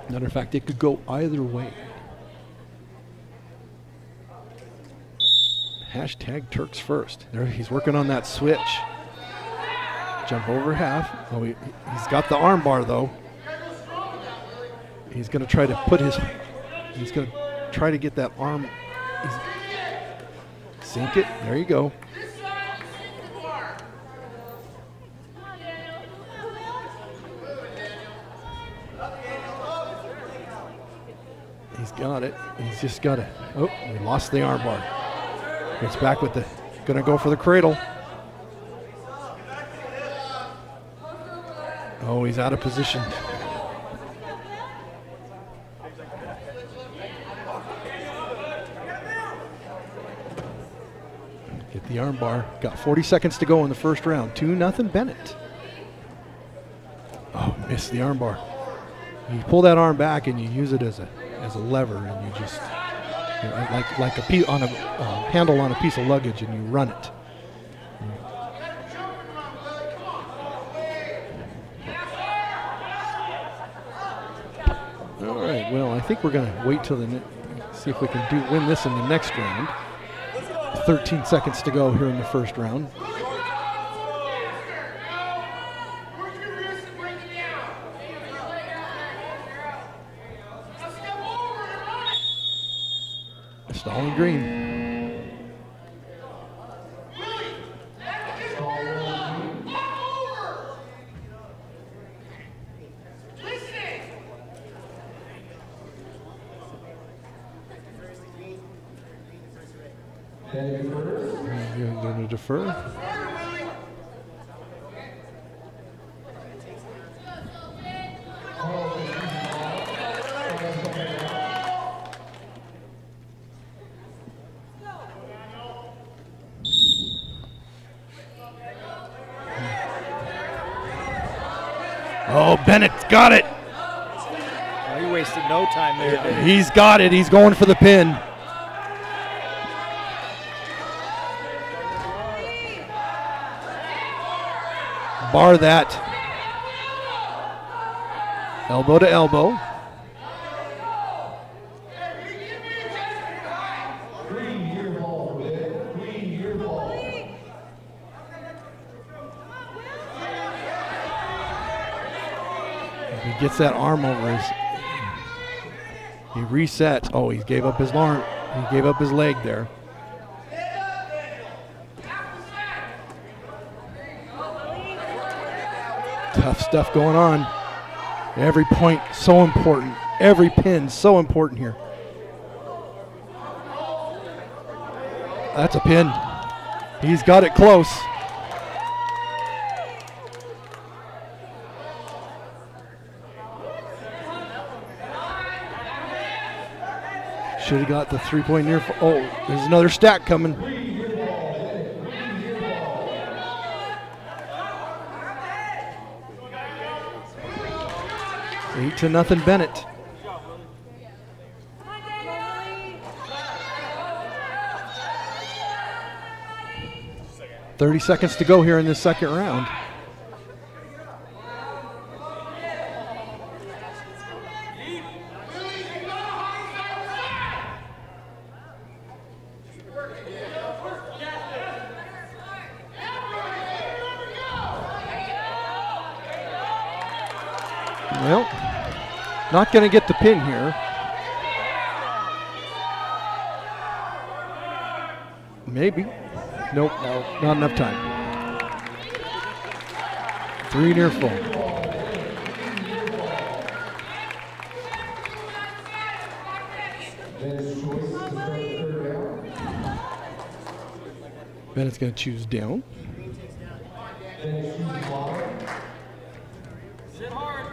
Matter of fact, it could go either way. Hashtag Turks first. There, he's working on that switch. Jump over half. Oh, he's got the arm bar though. He's going to try to put his. He's going to try to get that arm. Sink it. There you go. He's got it. He's just got it. Oh, he lost the arm bar. He's back with the. Going to go for the cradle. Oh, he's out of position. Get the arm bar. Got 40 seconds to go in the first round. 2-0 Bennett. Oh, missed the arm bar. You pull that arm back and you use it as a lever, and you just like a handle on a piece of luggage, and you run it. All right. Well, I think we're going to wait till see if we can win this in the next round. 13 seconds to go here in the first round. Stalling green. Then first. You're going to defer. Oh, Bennett's got it. Oh, he wasted no time there. Did he? He's got it. He's going for the pin. Bar that. Elbow to elbow. He gets that arm over his. He resets. Oh, he gave up his arm. He gave up his leg there. Tough stuff going on. Every point so important. Every pin so important here. That's a pin. He's got it close. Should have got the 3-point near. Oh, there's another stack coming. 8-0 Bennett. .30 seconds to go here in this second round. Well, not going to get the pin here. Maybe. Nope, no, not enough time. 3 near full. Bennett's going to choose down. Sit hard.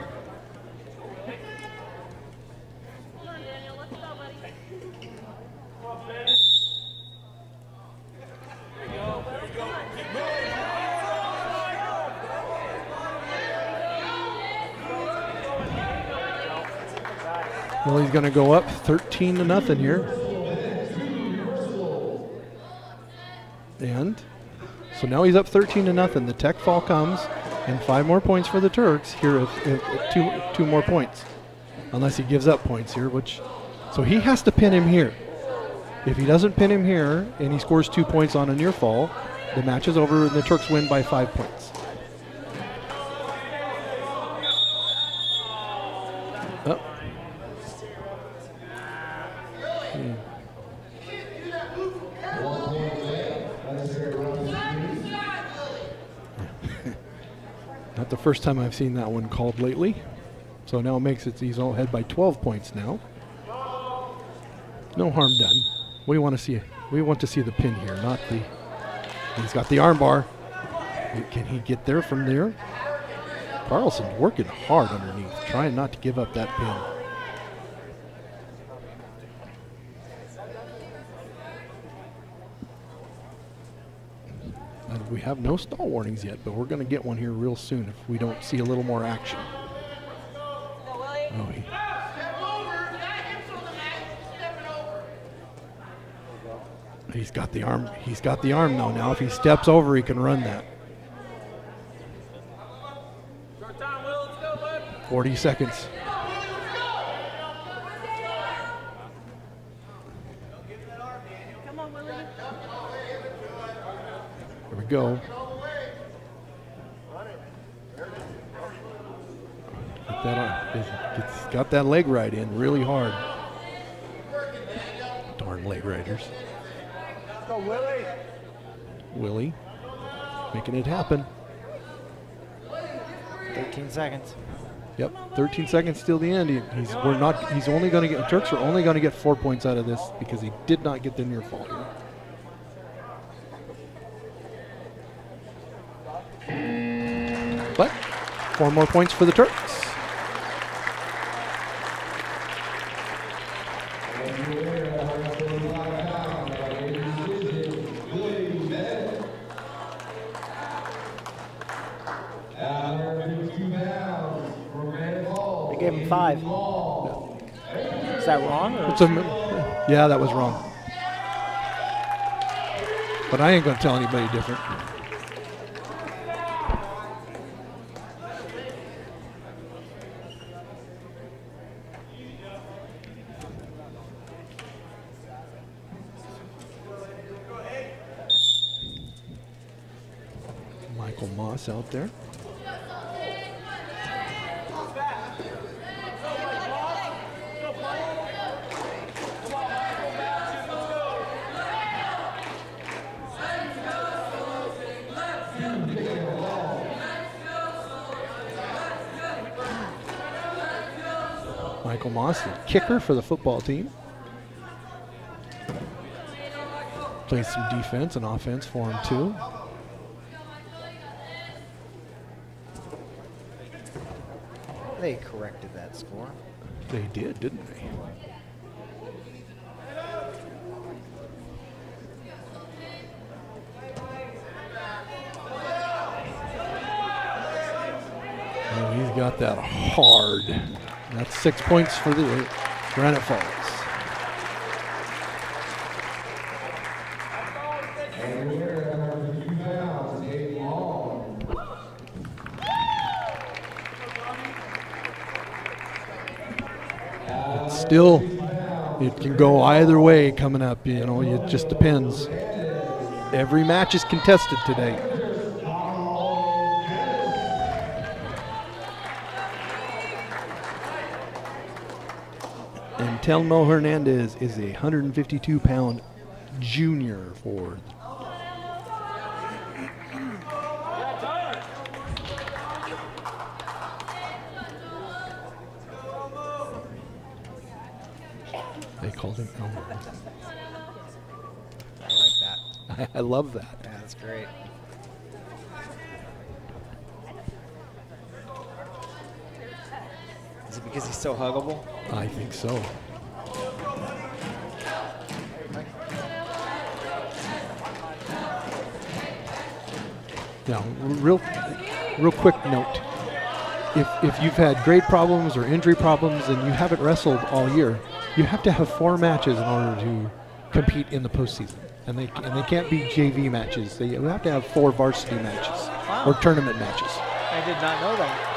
Well, he's going to go up 13-0 here. And so now he's up 13-0. The tech fall comes, and 5 more points for the Turks here if two more points. Unless he gives up points here, which, so he has to pin him here. If he doesn't pin him here and he scores 2 points on a near fall, the match is over and the Turks win by 5 points. Oh. Not the first time I've seen that one called lately. So now it makes it, he's all ahead by 12 points now. No harm done. We want to see the pin here, not the. He's got the arm bar. Can he get there from there? Carlson's working hard underneath, trying not to give up that pin. And we have no stall warnings yet, but we're going to get one here real soon if we don't see a little more action. Oh, he's got the arm. He's got the arm though. Now, if he steps over, he can run that. 40 seconds. Here we go. He's got that leg right in really hard. Darn leg riders. Go, Willie. Willie making it happen. 13 seconds. Yep, 13 seconds till the end. Turks are only going to get 4 points out of this because he did not get the near fall here. But 4 more points for the Turks. They gave him 5. Is that wrong? Or Yeah, that was wrong. But I ain't going to tell anybody different. Michael Moss out there. Michael Moss, the kicker for the football team. Plays some defense and offense for him too. They corrected that score. They did, didn't they? Oh, he's got that hard. That's 6 points for the Granite Falls. It's still, it can go either way coming up, you know, it just depends. Every match is contested today. And Telmo Hernandez is a 152-pound junior for. They called him Elmo. I like that. I love that. Yeah, that's great. Is it because he's so huggable? I think so. Now, real quick note. If you've had grade problems or injury problems and you haven't wrestled all year, you have to have 4 matches in order to compete in the postseason. And they can't be JV matches. You have to have 4 varsity matches or tournament matches. I did not know that.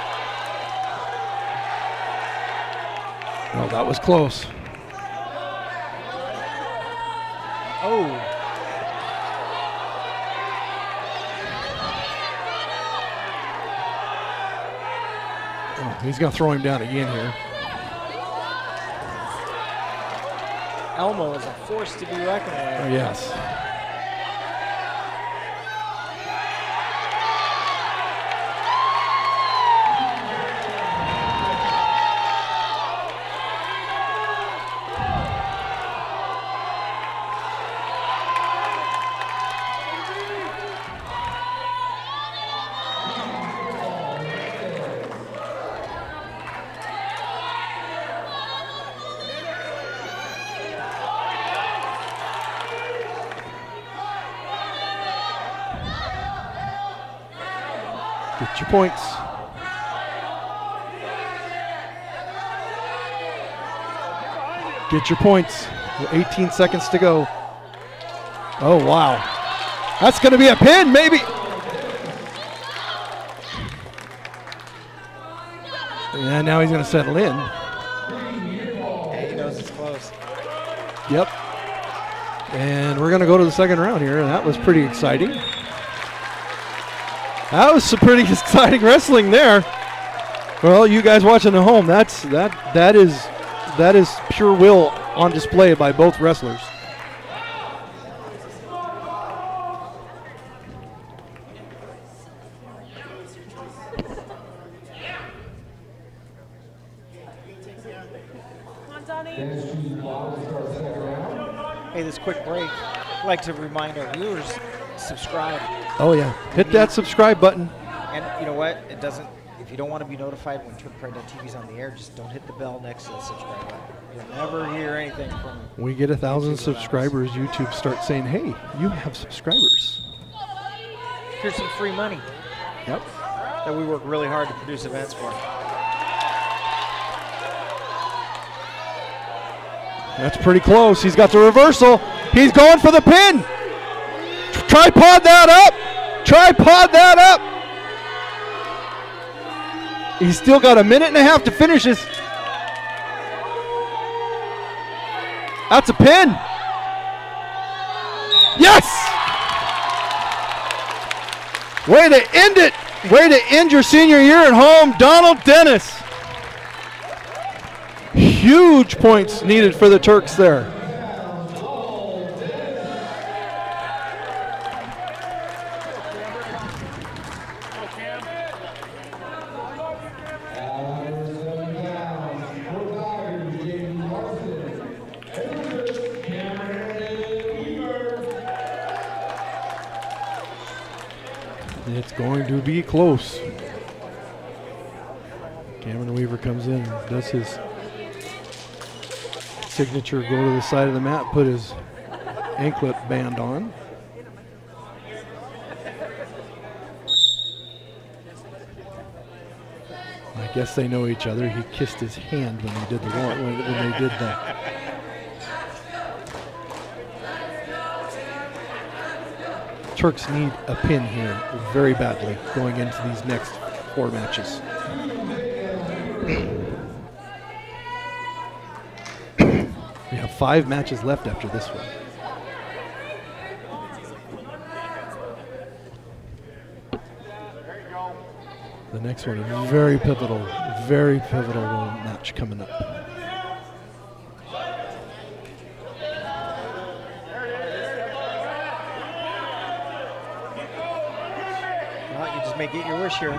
Well, that was close. Oh. Oh, he's going to throw him down again here. Elmo is a force to be reckoned with. Oh, yes. Get your points. Get your points. 18 seconds to go. Oh, wow. That's going to be a pin, maybe. And now he's going to settle in. Yeah, he knows it's close. Yep. And we're going to go to the second round here, and that was pretty exciting. That was some pretty exciting wrestling there. Well, you guys watching at home, that is pure will on display by both wrestlers. Hey, this quick break, I'd like to remind our viewers, subscribe. Oh yeah, hit that subscribe button. And you know what? It doesn't. If you don't want to be notified when Turk Pride TV's on the air, just don't hit the bell next to the subscribe button. You'll never hear anything from. We get 1,000 YouTube subscribers. YouTube starts saying, "Hey, you have subscribers." Here's some free money. Yep. That we work really hard to produce events for. That's pretty close. He's got the reversal. He's going for the pin. Tripod that up. Tripod that up. He's still got a minute and a half to finish this. That's a pin. Yes! Way to end it. Way to end your senior year at home, Donald Dennis. Huge points needed for the Turks there. It's going to be close. Cameron Weaver comes in, does his signature, go to the side of the mat, put his anklet band on. I guess they know each other. He kissed his hand when they did the when they did the. Turks need a pin here very badly going into these next 4 matches. We have 5 matches left after this one. The next one is very pivotal match coming up. Well, you just may get your wish here.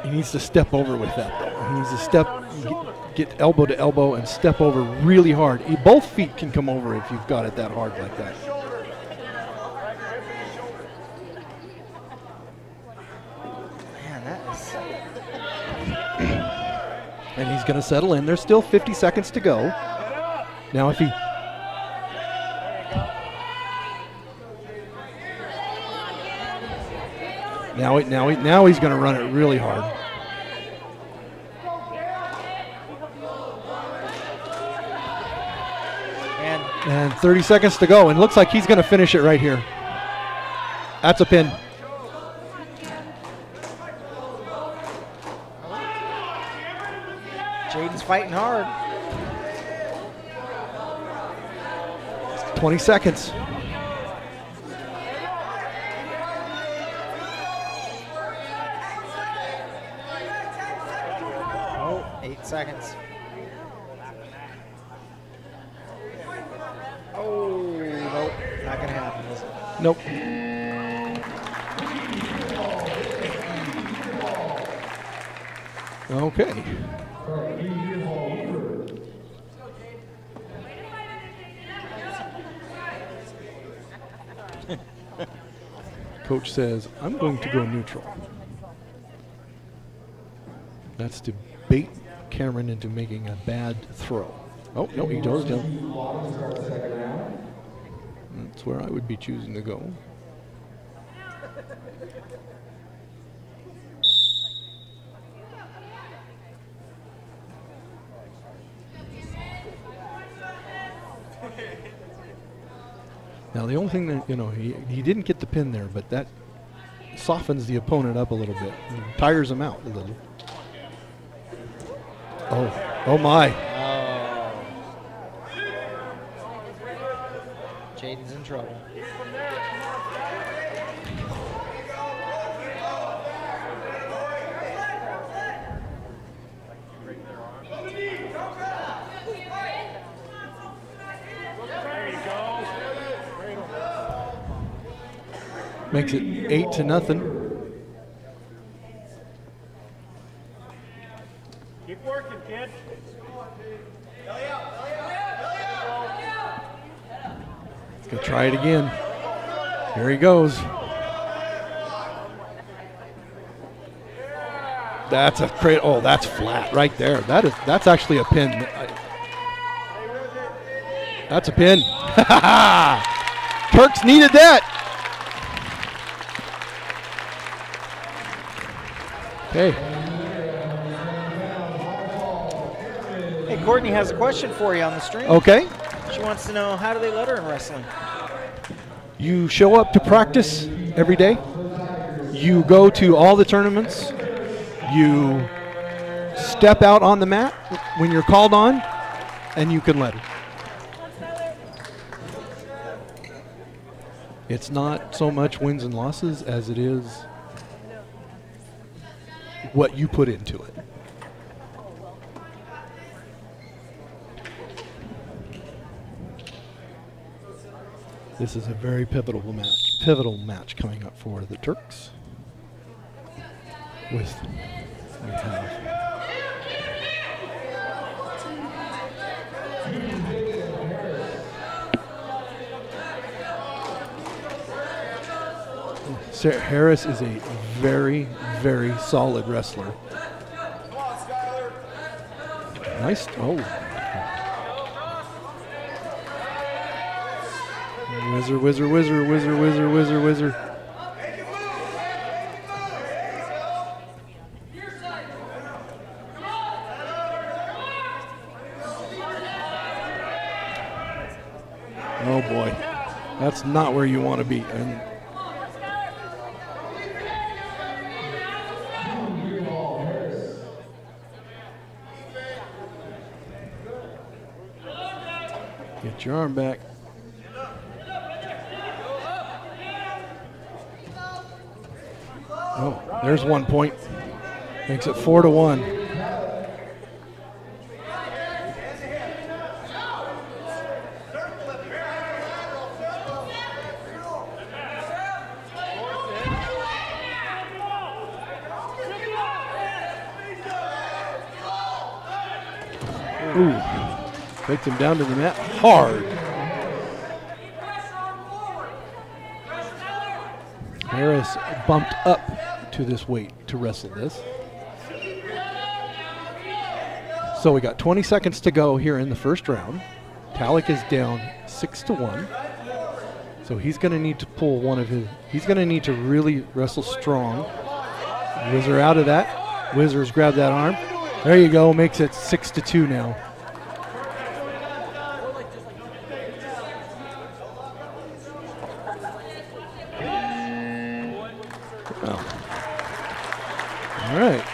He needs to step over with that, though. He needs to get elbow to elbow and step over really hard. Both feet can come over if you've got it that hard like that. Man, that is... And he's going to settle in. There's still 50 seconds to go. Now if he... Now he's going to run it really hard. And 30 seconds to go, and looks like he's going to finish it right here. That's a pin. Jaden's fighting hard. 20 seconds. Oh, 8 seconds. Oh, nope. Not going to happen, is it? Nope. Okay. Coach says, I'm going to go neutral. That's to bait Cameron into making a bad throw. Oh, no, he does. That's where I would be choosing to go. Now, the only thing that, he didn't get the pin there, but that softens the opponent up a little bit and tires him out a little. Oh my. Oh. Jaden's in trouble. Makes it 8-0. Keep working, kid. Let's go try it again. Here he goes. That's a great. Oh, that's flat right there. That's actually a pin. That's a pin. Turks needed that. Okay. Hey, Courtney has a question for you on the stream. Okay. She wants to know, how do they let her in wrestling? You show up to practice every day. You go to all the tournaments. You step out on the mat when you're called on, and you can let her. It's not so much wins and losses as it is what you put into it. This is a very pivotal match coming up for the Turks. We have Sarah Harris is a very, very solid wrestler. Nice. Oh. Whizzer, whizzer, whizzer, whizzer, whizzer, whizzer, whizzer. Oh boy, that's not where you want to be. And get your arm back. Oh, there's 1 point. Makes it 4-1. Ooh, takes him down to the mat hard. Harris bumped up to this weight to wrestle this. So we got 20 seconds to go here in the first round. Talik is down 6-1. So he's going to need to pull one of his, he's going to need to really wrestle strong. Whizzer out of that. Whizzer's grabbed that arm. There you go, makes it 6-2 now. All right.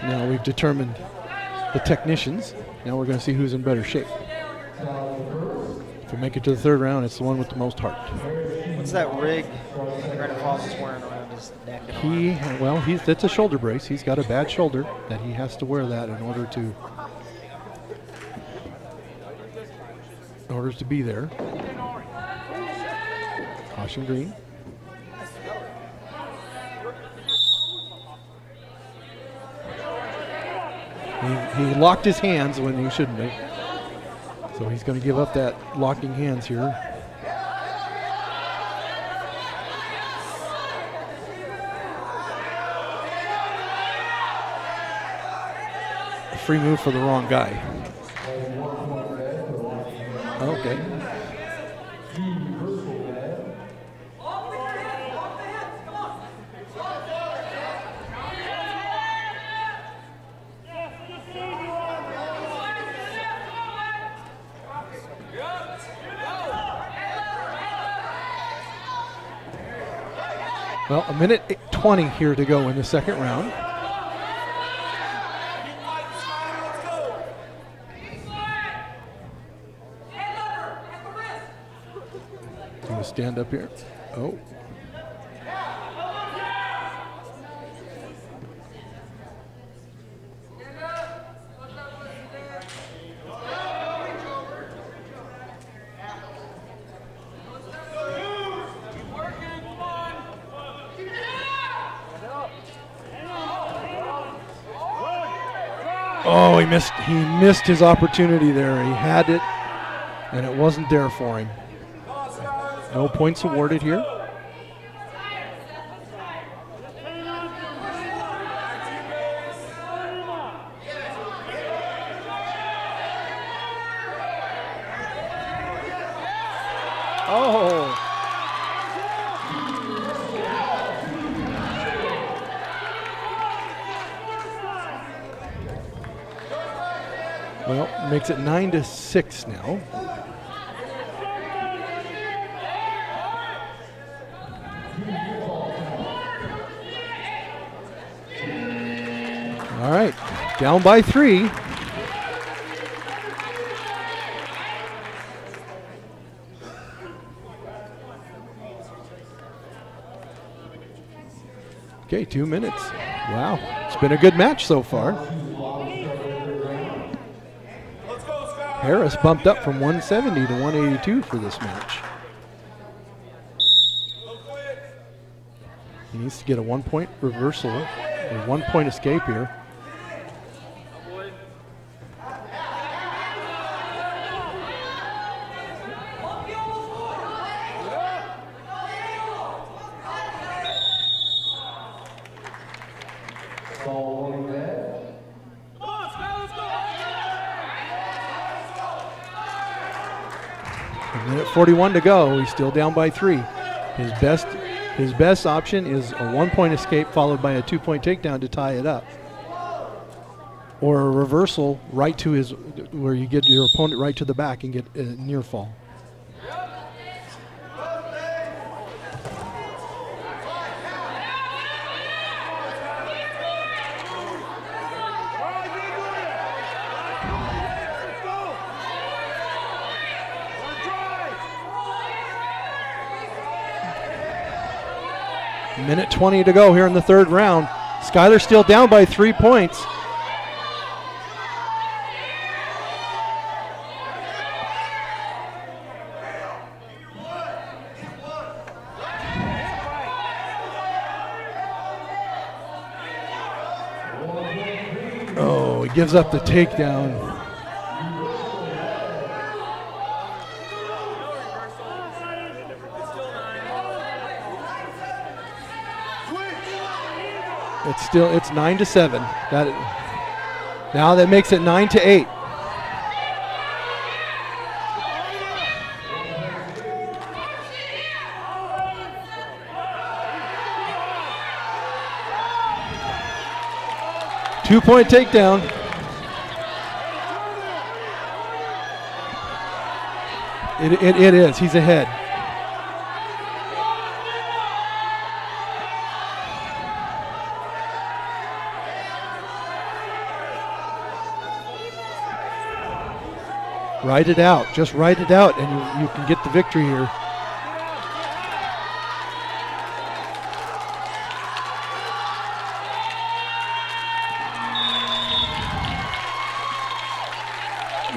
Now we've determined the technicians. Now we're going to see who's in better shape. If we make it to the third round, it's the one with the most heart. What's that rig Granite Falls is wearing around his neck? And that's a shoulder brace. He's got a bad shoulder that he has to wear that in order to be there. Caution green. He locked his hands when he shouldn't have. So he's going to give up that locking hands here. A free move for the wrong guy. Okay. Well, a minute 20 here to go in the second round. Gonna stand up here. Oh. Oh, he missed his opportunity there. He had it, and it wasn't there for him. No points awarded here. Oh. Well, makes it 9-6 now. All right, down by 3. Okay, 2 minutes. Wow, it's been a good match so far. Harris bumped up from 170 to 182 for this match. He needs to get a 1-point reversal, or 1-point escape here. A minute 41 to go. He's still down by 3. His best option is a 1-point escape followed by a 2-point takedown to tie it up, or a reversal right to his, where you get your opponent right to the back and get a near fall. Minute 20 to go here in the 3rd round. Skyler's still down by 3 points. Oh, he gives up the takedown. It's 9-7. Now that makes it 9-8. Two-point takedown. It is. He's ahead. Ride it out. Just ride it out, and you can get the victory here.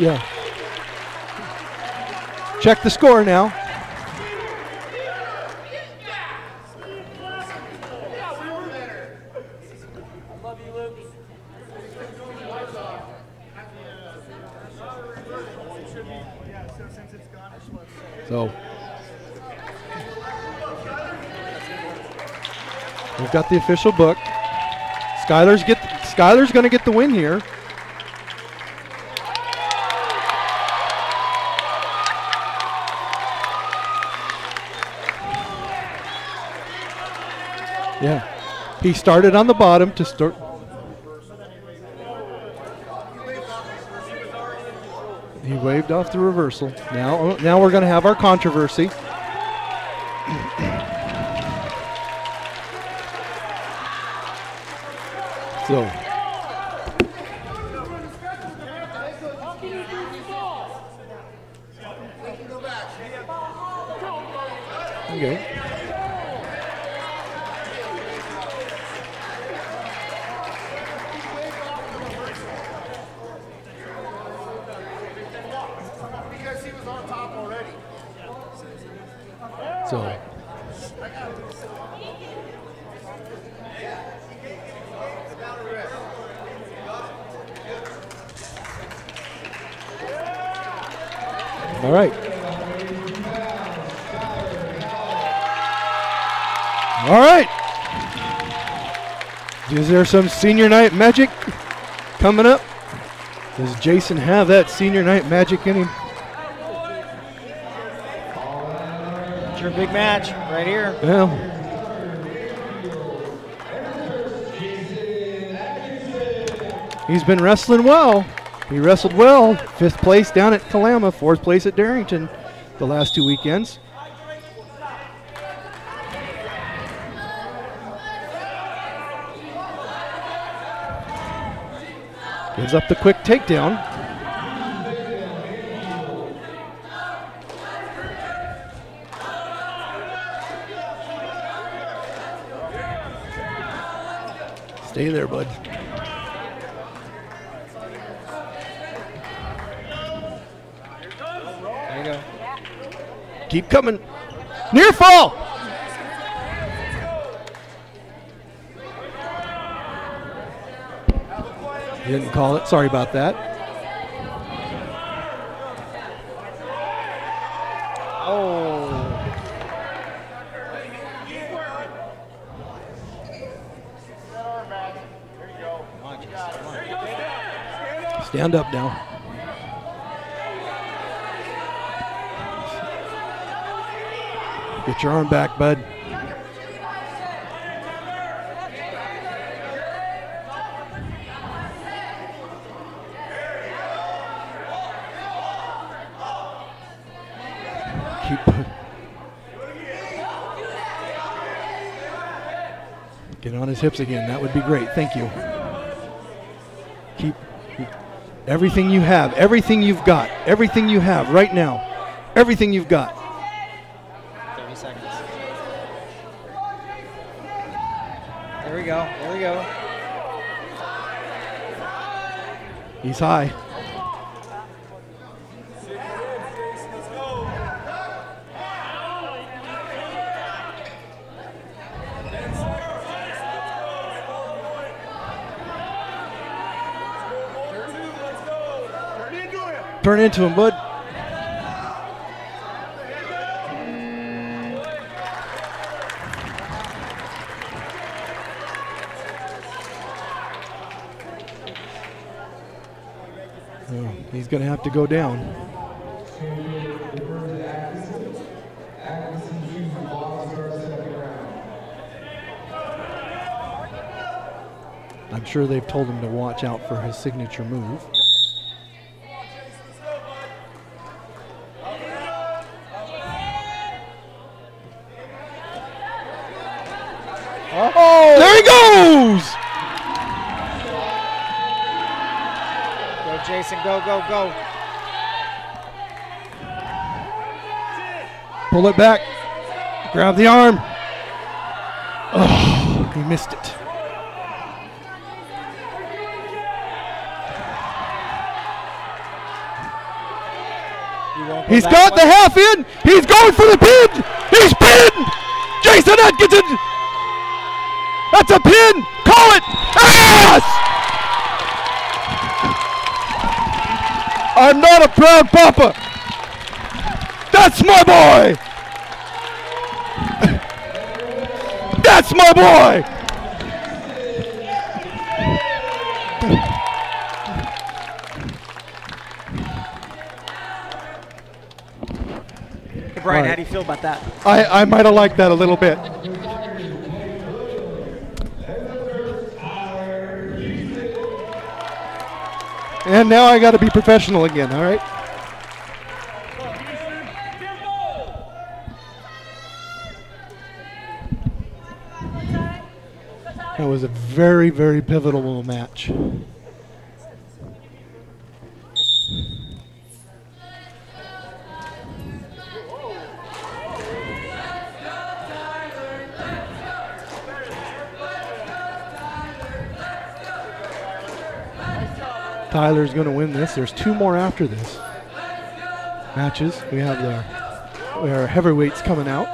Yeah. Check the score now. So we've got the official book. Skyler's going to get the win here. Yeah, he started on the bottom to start. He waved off the reversal. Now we're going to have our controversy. So. Okay. So all right. All right. Is there some senior night magic coming up? Does Jason have that senior night magic in him? It's your big match right here. Well, he's been wrestling well. He wrestled well. 5th place down at Kalama, 4th place at Darrington the last 2 weekends. Gives up the quick takedown. Stay there, bud. There you go. Keep coming. Near fall. He didn't call it. Sorry about that. Oh. Stand up now. Get your arm back, bud. Get on his hips again. That would be great. Thank you. Keep everything you have, everything you've got, everything you have right now, everything you've got. 30 seconds. There we go. There we go. He's high. Turn into him, bud. Oh, he's going to have to go down. I'm sure they've told him to watch out for his signature move. Oh! There he goes! Go, Jason. Go, go, go. Pull it back. Grab the arm. Oh, he missed it. He's got the half in. He's going for the pin. He's pinned. Jason Atkinson. That's a pin. Call it. Yes! I'm not a proud papa. That's my boy. That's my boy. Brian, how do you feel about that? I might have liked that a little bit. And now I got to be professional again, all right? That was a very, very pivotal match. Tyler's going to win this. There's 2 more after this matches. We have our heavyweights coming out.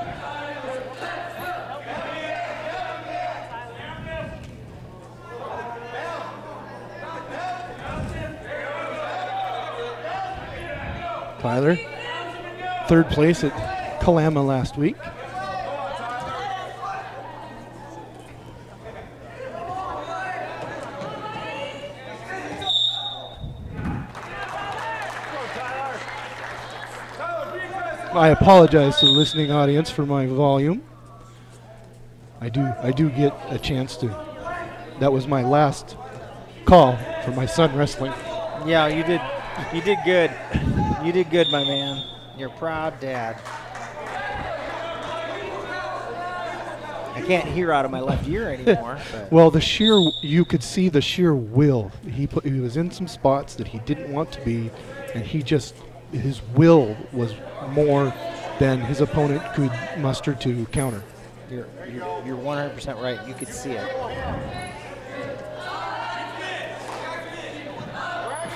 Tyler, 3rd place at Kalama last week. I apologize to the listening audience for my volume. I do get a chance to. That was my last call for my son wrestling. Yeah, you did. You did good. You did good, my man. You're a proud dad. I can't hear out of my left ear anymore. But. Well, you could see the sheer will. He was in some spots that he didn't want to be, and his will was more than his opponent could muster to counter. You're 100% right. You could see it.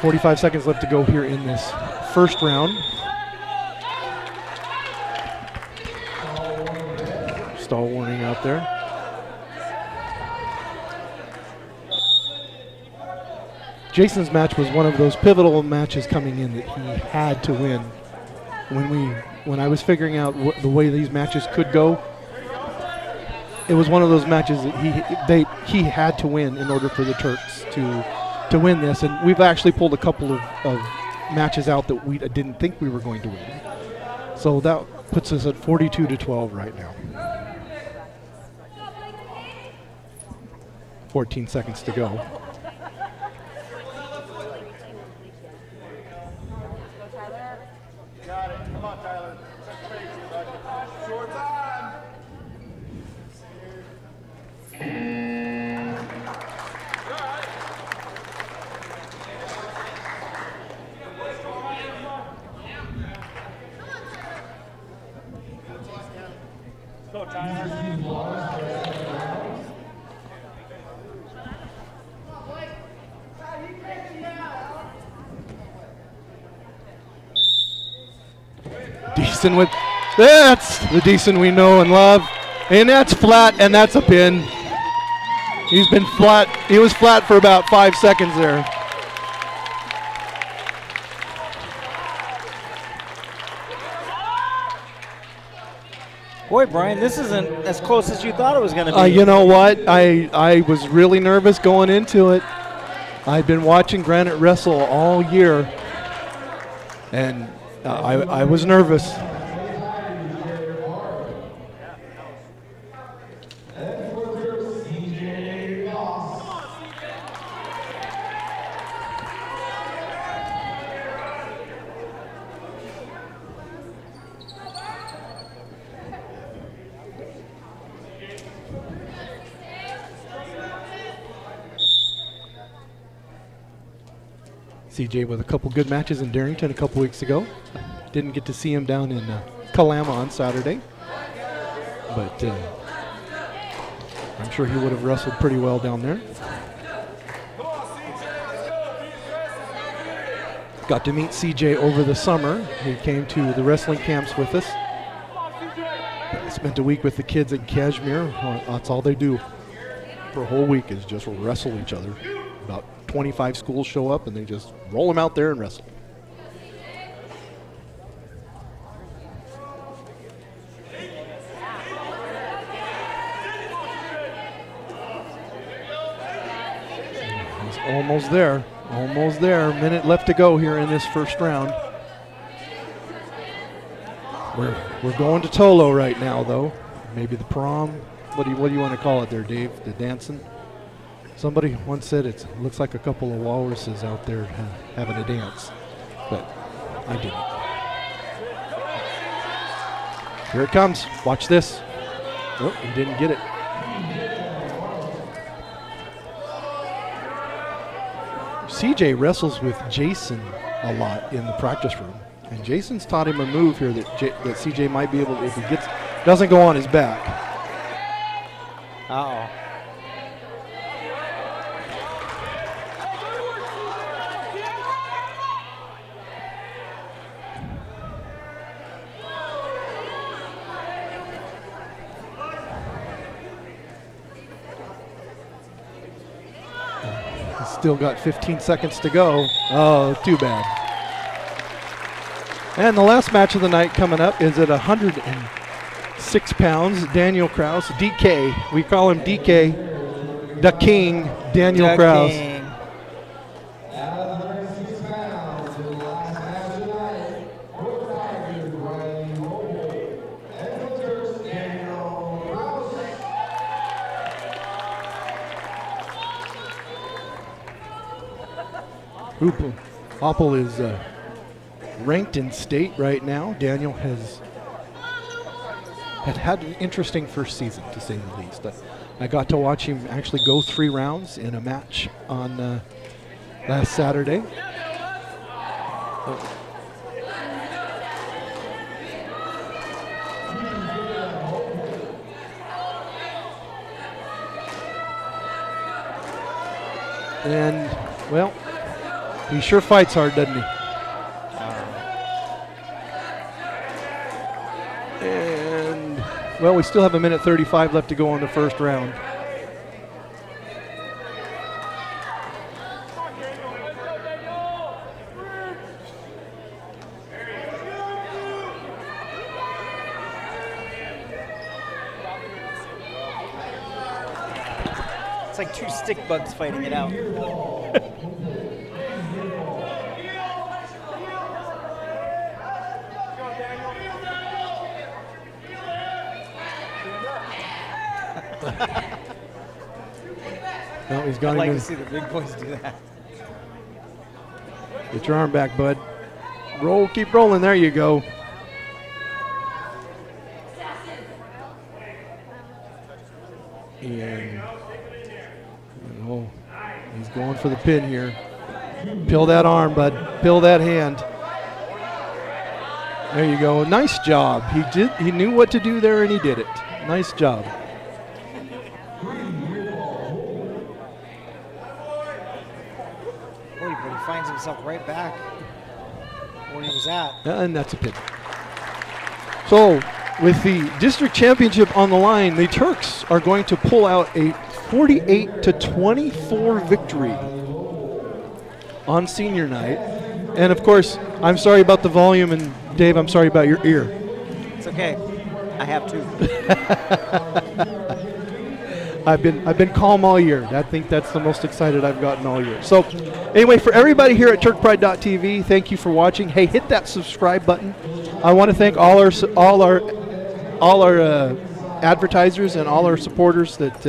45 seconds left to go here in this first round. Stall warning out there. Jason's match was one of those pivotal matches coming in that he had to win. When I was figuring out the way these matches could go, it was one of those matches that he had to win in order for the Turks to win this. And we've actually pulled a couple of matches out that we didn't think we were going to win. So that puts us at 42-12 right now. 14 seconds to go. Got it. Come on, Tyler. Short time. Go, Tyler. Decent with, that's the Decent we know and love. And that's flat, and that's a pin. He's been flat. He was flat for about 5 seconds there. Boy, Brian, this isn't as close as you thought it was going to be. You know what? I was really nervous going into it. I've been watching Granite wrestle all year, and I was nervous. CJ with a couple good matches in Darrington a couple weeks ago. Didn't get to see him down in Kalama on Saturday, but I'm sure he would have wrestled pretty well down there. Got to meet CJ over the summer. He came to the wrestling camps with us. Spent a week with the kids at Kashmir. That's all they do for a whole week is just wrestle each other. About 25 schools show up and they just roll them out there and wrestle. He's almost there. Almost there. A minute left to go here in this first round. We're going to Tolo right now, though. Maybe the prom. What do you want to call it there, Dave? The dancing? Somebody once said it looks like a couple of walruses out there having a dance, but I didn't. Here it comes. Watch this. Oh, he didn't get it. CJ wrestles with Jason a lot in the practice room, and Jason's taught him a move here that CJ might be able to, if he doesn't go on his back. Uh-oh. Still got 15 seconds to go. Oh, too bad. And the last match of the night coming up is at 106 pounds. Daniel Krause, DK. We call him DK, the King, Daniel Krause. At 106 pounds, in the last match of the night, Turk Tigers weighing Oppel is ranked in state right now. Daniel has had an interesting first season, to say the least. I got to watch him actually go 3 rounds in a match on last Saturday. And, well, he sure fights hard, doesn't he? And, well, we still have 1:35 left to go on the first round. It's like 2 stick bugs fighting it out. No, he's got I'd him like in. to see the big boys do that. Get your arm back, bud. Roll, keep rolling. There you go. And oh, he's going for the pin here. Peel that arm, bud. Peel that hand. There you go. Nice job. He knew what to do there, and he did it. Nice job. Boy, but he finds himself right back where he was at. And that's a pin. So, with the district championship on the line, the Turks are going to pull out a 48-24 victory on senior night. And of course, I'm sorry about the volume, and Dave, I'm sorry about your ear. It's okay. I have 2. I've been calm all year. I think that's the most excited I've gotten all year. So, anyway, for everybody here at TurkPride.tv, thank you for watching. Hey, hit that subscribe button. I want to thank all our advertisers and all our supporters that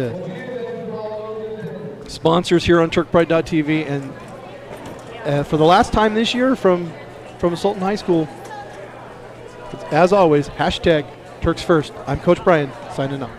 sponsors here on TurkPride.tv. And for the last time this year from Sultan High School, as always, #Turks First. I'm Coach Brian, signing off.